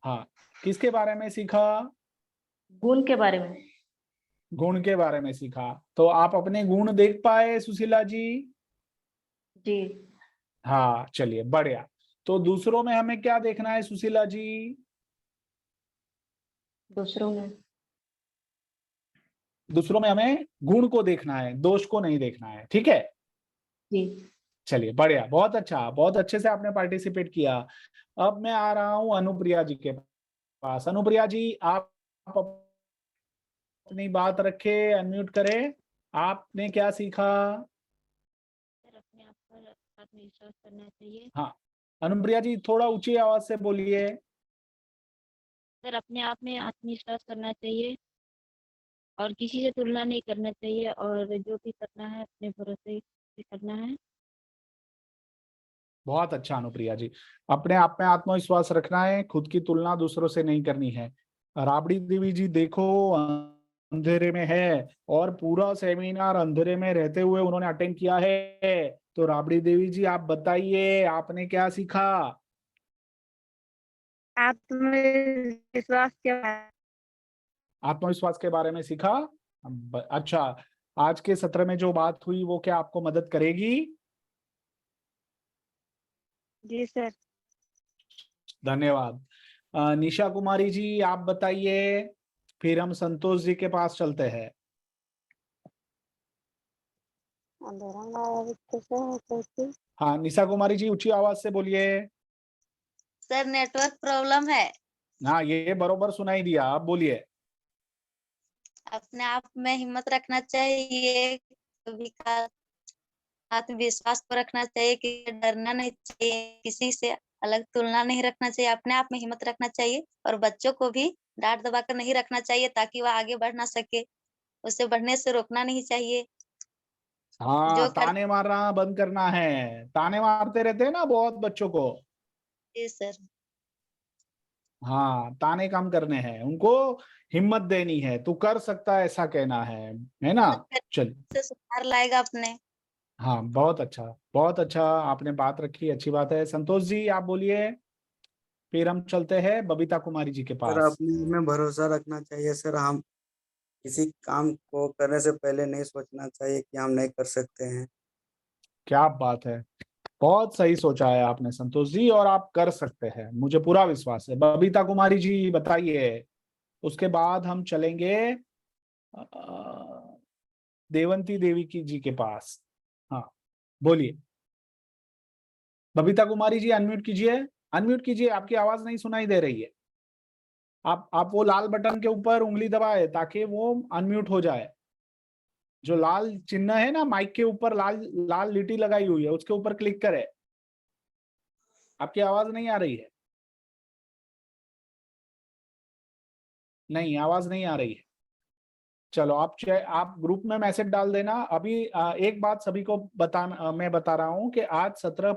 हाँ, किसके बारे में सीखा? गुण के बारे में। गुण के बारे में सीखा। तो आप अपने गुण देख पाए सुशीला जी? जी हाँ, चलिए, बढ़िया। तो दूसरों में हमें क्या देखना है सुशीला जी? दूसरों में हमें गुण को देखना है, दोष को नहीं देखना है, ठीक है जी। चलिए, बढ़िया, बहुत अच्छा, बहुत अच्छे से आपने पार्टिसिपेट किया। अब मैं आ रहा हूं अनुप्रिया जी के पास। अनुप्रिया जी, आप अपनी बात रखे, अनम्यूट करें। आपने क्या सीखा? अपने आप पर आत्मविश्वास करना चाहिए। हाँ, अनुप्रिया जी, थोड़ा ऊंची आवाज से बोलिए। सर, अपने आप में आत्मविश्वास करना चाहिए और किसी से तुलना नहीं करना चाहिए, और जो भी करना है अपने भरोसे से करना है। बहुत अच्छा अनुप्रिया जी, अपने आप में आत्मविश्वास रखना है, खुद की तुलना दूसरों से नहीं करनी है। राबड़ी देवी जी देखो अंधेरे में है और पूरा सेमिनार अंधेरे में रहते हुए उन्होंने अटेंड किया है। तो राबड़ी देवी जी आप बताइए आपने क्या सीखा? आत्मविश्वास के आत्मविश्वास के बारे में सीखा। अच्छा, आज के सत्र में जो बात हुई वो क्या आपको मदद करेगी? जी सर। धन्यवाद। निशा कुमारी जी आप बताइए, फिर हम संतोष जी के पास चलते हैं। हाँ निशा कुमारी जी ऊंची आवाज से बोलिए। सर नेटवर्क प्रॉब्लम है। हाँ ये बरोबर सुनाई दिया, आप बोलिए। अपने आप में हिम्मत रखना चाहिए, कभी का आत्मविश्वास को रखना चाहिए कि डरना नहीं चाहिए, किसी से अलग तुलना नहीं रखना चाहिए, अपने आप में हिम्मत रखना चाहिए और बच्चों को भी डांट दबा कर नहीं रखना चाहिए ताकि वह आगे बढ़ ना सके, उसे बढ़ने से रोकना नहीं चाहिए। हाँ जो कर ताने मारना बंद करना है, ताने मारते रहते हैं ना बहुत बच्चों को। जी सर। हाँ ताने कम करने हैं, उनको हिम्मत देनी है, तू कर सकता है ऐसा कहना है ना। चल से सुधार लाएगा अपने। हाँ बहुत अच्छा आपने बात रखी, अच्छी बात है। संतोष जी आप बोलिए, फिर हम चलते हैं बबीता कुमारी जी के सर पास। अपने में भरोसा रखना चाहिए सर। हम किसी काम को करने से पहले नहीं सोचना चाहिए कि हम नहीं कर सकते हैं। क्या बात है, बहुत सही सोचा है आपने संतोष जी, और आप कर सकते हैं, मुझे पूरा विश्वास है। बबीता कुमारी जी बताइए, उसके बाद हम चलेंगे देवंती देवी की जी के पास। हाँ बोलिए बबीता कुमारी जी, अनम्यूट कीजिए, अनम्यूट कीजिए, आपकी आवाज नहीं सुनाई दे रही है। आप वो लाल बटन के ऊपर उंगली दबाए ताकि वो अनम्यूट हो जाए। जो लाल चिन्ह है ना माइक के ऊपर, लाल लाल लिटी लगाई हुई है, उसके ऊपर क्लिक करें। आपकी आवाज नहीं आ रही है? नहीं आवाज नहीं आ रही है। चलो आप ग्रुप में मैसेज डाल देना। अभी एक बात सभी को मैं बता रहा हूं कि आज सत्र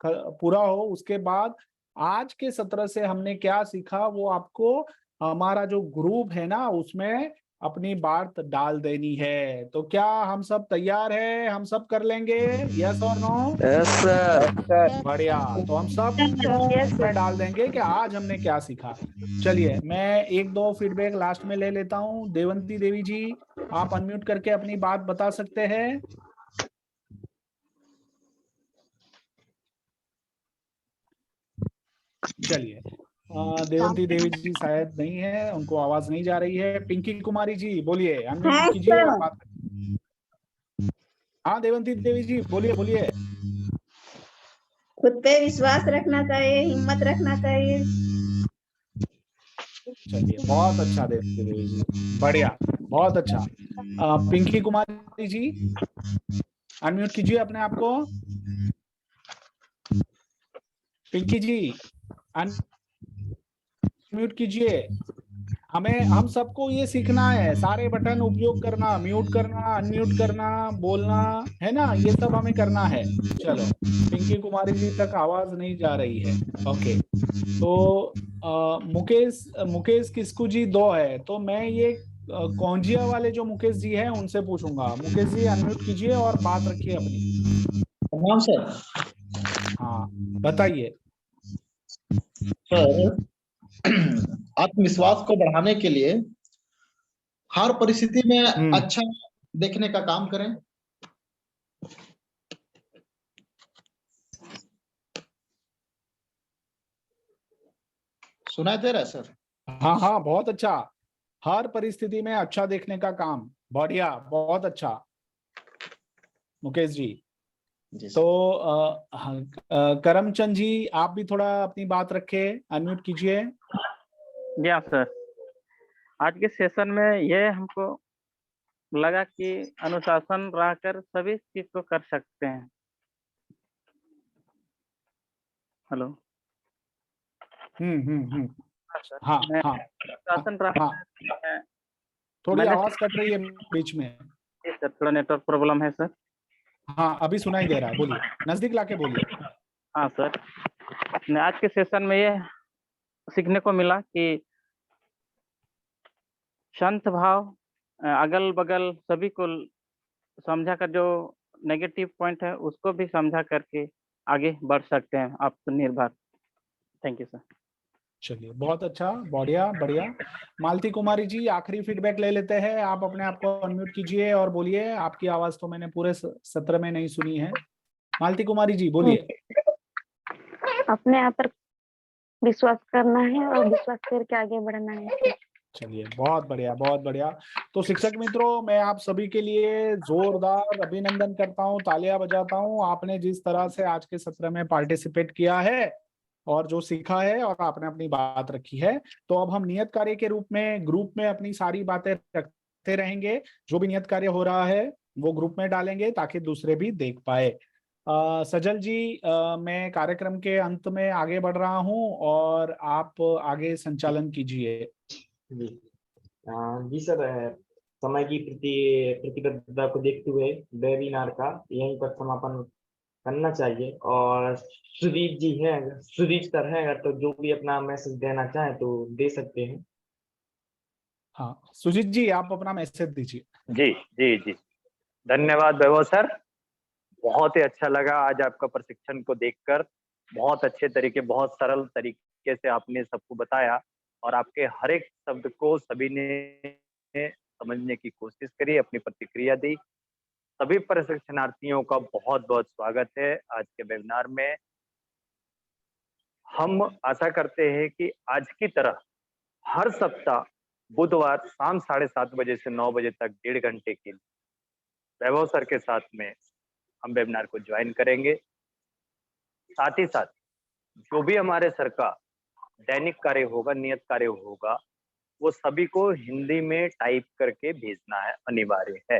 पूरा हो, उसके बाद आज के सत्र से हमने क्या सीखा वो आपको हमारा जो ग्रुप है ना उसमें अपनी बात डाल देनी है। तो क्या हम सब तैयार हैं? हम सब कर लेंगे? यस और नो? Yes sir. बढ़िया, तो हम सब उसमें डाल देंगे कि आज हमने क्या सीखा। चलिए मैं एक दो फीडबैक लास्ट में ले लेता हूं। देवंती देवी जी आप अनम्यूट करके अपनी बात बता सकते हैं। चलिए देवंती देवी जी शायद नहीं है, उनको आवाज नहीं जा रही है। पिंकी कुमारी जी बोलिए, अनम्यूट कीजिए और बात। हाँ देवंती देवी जी बोलिए बोलिए। खुद पे विश्वास रखना चाहिए, हिम्मत रखना चाहिए। चलिए बहुत अच्छा देवंती देवी जी, बढ़िया, बहुत अच्छा। पिंकी कुमारी जी अनम्यूट कीजिए अपने आप को। पिंकी जी अनम्यूट कीजिए। हम सबको ये सीखना है, सारे बटन उपयोग करना, म्यूट करना, अनम्यूट करना, बोलना, है ना, ये सब हमें करना है। चलो पिंकी कुमारी जी तक आवाज नहीं जा रही है। ओके तो मुकेश किस्कू जी 2 है, तो मैं ये कौंजिया वाले जो मुकेश जी हैं उनसे पूछूंगा। मुकेश जी अनम्यूट कीजिए और बात रखिए अपनी। हाँ सर। हाँ बताइए सर आत्मविश्वास को बढ़ाने के लिए हर परिस्थिति में अच्छा देखने का काम करें। सुनाई दे रहा है सर? हाँ बहुत अच्छा, हर परिस्थिति में अच्छा देखने का काम, बढ़िया, बहुत अच्छा मुकेश जी। तो करमचंद जी आप भी थोड़ा अपनी बात रखे, अनम्यूट कीजिए। जी हाँ सर, आज के सेशन में ये हमको लगा कि अनुशासन रहकर सभी चीज को कर सकते हैं। हेलो। हाँ अनुशासन रहकर थोड़ी आवाज कट रही है बीच में। जी सर, थोड़ा नेटवर्क प्रॉब्लम है सर। हाँ अभी सुनाई दे रहा है, बोलिए, नजदीक लाके बोलिए। हाँ सर, आज के सेशन में ये सीखने को मिला कि शांत भाव, अगल बगल सभी को समझा कर, जो नेगेटिव पॉइंट है उसको भी समझा करके आगे बढ़ सकते हैं आत्मनिर्भर। Thank you sir. चलिए, बहुत अच्छा, बढ़िया बढ़िया। मालती कुमारी जी, आखिरी फीडबैक ले लेते हैं। आप अपने आप को अनम्यूट कीजिए और बोलिए। आपकी आवाज तो मैंने पूरे सत्र में नहीं सुनी है। मालती कुमारी जी बोलिए। अपने आप पर विश्वास करना है और विश्वास करके आगे बढ़ना है। चलिए, बहुत बढ़िया, बहुत बढ़िया। तो शिक्षक मित्रों, मैं आप सभी के लिए जोरदार अभिनंदन करता हूँ, तालियां बजाता हूँ। आपने जिस तरह से आज के सत्र में पार्टिसिपेट किया है और जो सीखा है और आपने अपनी बात रखी है, तो अब हम नियत कार्य के रूप में ग्रुप में अपनी सारी बातें रखते रहेंगे। जो भी नियत कार्य हो रहा है वो ग्रुप में डालेंगे ताकि दूसरे भी देख पाए। सजल जी, मैं कार्यक्रम के अंत में आगे बढ़ रहा हूँ और आप आगे संचालन कीजिए। जी जी सर, समय की प्रतिबद्धता को देखते हुए वेबिनार का यहीं पर समापन करना चाहिए। और सुदीप सर है, अगर तो जो भी अपना मैसेज देना चाहे तो दे सकते हैं। हाँ, सुजीत जी, आप अपना मैसेज दीजिए। जी जी जी, धन्यवाद वैभव सर। बहुत ही अच्छा लगा आज आपका प्रशिक्षण को देखकर। बहुत अच्छे तरीके, बहुत सरल तरीके से आपने सबको बताया और आपके हर एक शब्द को सभी ने समझने की कोशिश करी, अपनी प्रतिक्रिया दी। सभी प्रशिक्षणार्थियों का बहुत बहुत स्वागत है आज के वेबिनार में। हम आशा करते हैं कि आज की तरह हर सप्ताह बुधवार शाम 7:30 बजे से 9 बजे तक 1.5 घंटे के लिए वैभव सर के साथ में हम वेबिनार को ज्वाइन करेंगे। साथ ही साथ जो भी हमारे सर का दैनिक कार्य होगा, नियत कार्य होगा, वो सभी को हिंदी में टाइप करके भेजना है, अनिवार्य है।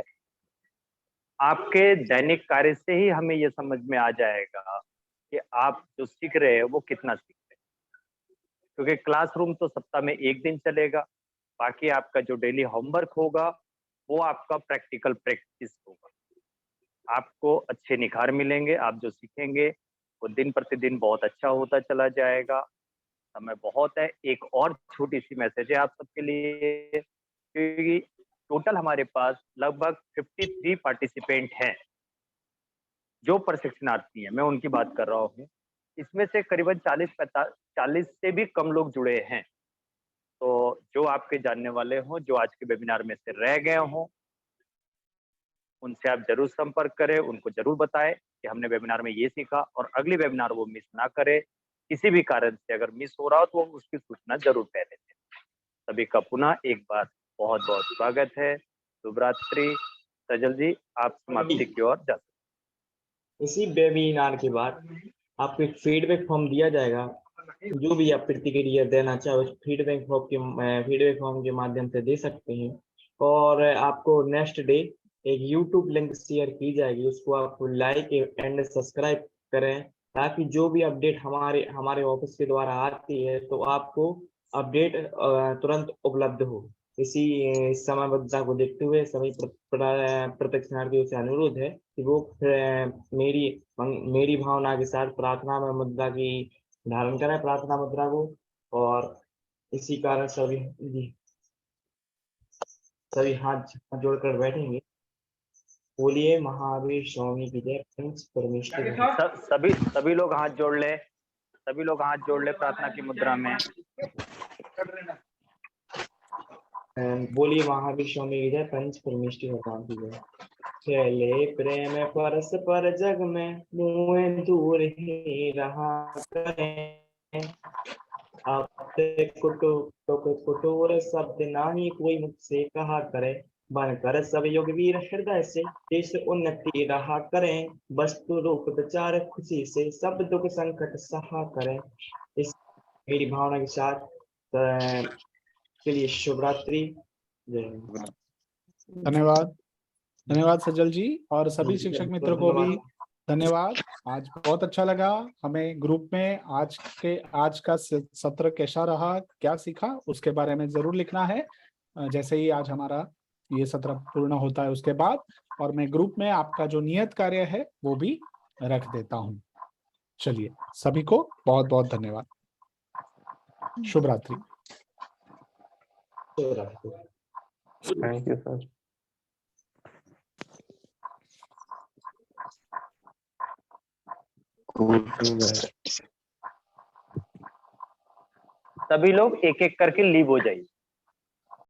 आपके दैनिक कार्य से ही हमें ये समझ में आ जाएगा कि आप जो सीख रहे हैं वो कितना सीख रहे हैं। क्योंकि क्लासरूम तो सप्ताह में 1 दिन चलेगा, बाकी आपका जो डेली होमवर्क होगा वो आपका प्रैक्टिकल प्रैक्टिस होगा। आपको अच्छे निखार मिलेंगे, आप जो सीखेंगे वो दिन प्रतिदिन बहुत अच्छा होता चला जाएगा। समय बहुत है। एक और छोटी सी मैसेज है आप सबके लिए, क्योंकि टोटल हमारे पास लगभग 53 पार्टिसिपेंट हैं जो प्रशिक्षणार्थी हैं, मैं उनकी बात कर रहा हूँ। इसमें से करीबन 40 से भी कम लोग जुड़े हैं। तो जो आपके जानने वाले हों, जो आज के वेबिनार में से रह गए हों, उनसे आप जरूर संपर्क करें, उनको जरूर बताएं कि हमने वेबिनार में ये सीखा और अगली वेबिनार वो मिस ना करे। किसी भी कारण से अगर मिस हो रहा हो तो उसकी सूचना जरूर पहले दें। सभी का पुनः एक बार बहुत बहुत स्वागत है। शुभ रात्रि। सजल जी, आप समाप्ति की ओर जा सकते। इसी वेबिनार के बाद आपको एक फीडबैक फॉर्म दिया जाएगा। जो भी आप प्रतिक्रिया देना चाहो उस फीडबैक फॉर्म के माध्यम से दे सकते हैं। और आपको नेक्स्ट डे एक यूट्यूब लिंक शेयर की जाएगी, उसको आप लाइक एंड सब्सक्राइब करें ताकि जो भी अपडेट हमारे ऑफिस के द्वारा आती है तो आपको अपडेट तुरंत उपलब्ध हो। इसी समयबद्धता को देखते हुए सभी प्रशिक्षणार्थियों से अनुरोध है कि वो मेरी भावना के साथ प्रार्थना में मुद्रा की धारण करें, प्रार्थना मुद्रा को। और इसी कारण सभी हाथ जोड़कर बैठेंगे। बोलिए महावीर स्वामी की जय। परमेश्वर सभी लोग हाथ जोड़ ले, सभी लोग हाथ जोड़ ले प्रार्थना की मुद्रा में। बोलिए महावीर स्वामी की जय। पंच परमेश्वर भगवान की जय। चले प्रेम परस्पर जग में मुँह दूर ही रहा करें। आपसे कुटोर शब्द नाही कोई मुझसे कहा करे। बनकर सब युग वीर हृदय से देश उन्नति रहा करें। वस्तु रूप विचार खुशी से सब दुख संकट सहा करें। इस मेरी भावना के साथ चलिए, शुभ रात्रि। धन्यवाद, धन्यवाद सजल जी और सभी शिक्षक मित्रों को भी धन्यवाद। आज बहुत अच्छा लगा हमें ग्रुप में। आज का सत्र कैसा रहा, क्या सीखा, उसके बारे में जरूर लिखना है जैसे ही आज हमारा ये सत्र पूर्ण होता है उसके बाद। और मैं ग्रुप में आपका जो नियत कार्य है वो भी रख देता हूँ। चलिए, सभी को बहुत बहुत धन्यवाद। शुभ रात्रि। Thank you sir. सभी लोग एक एक करके लीव हो जाइए।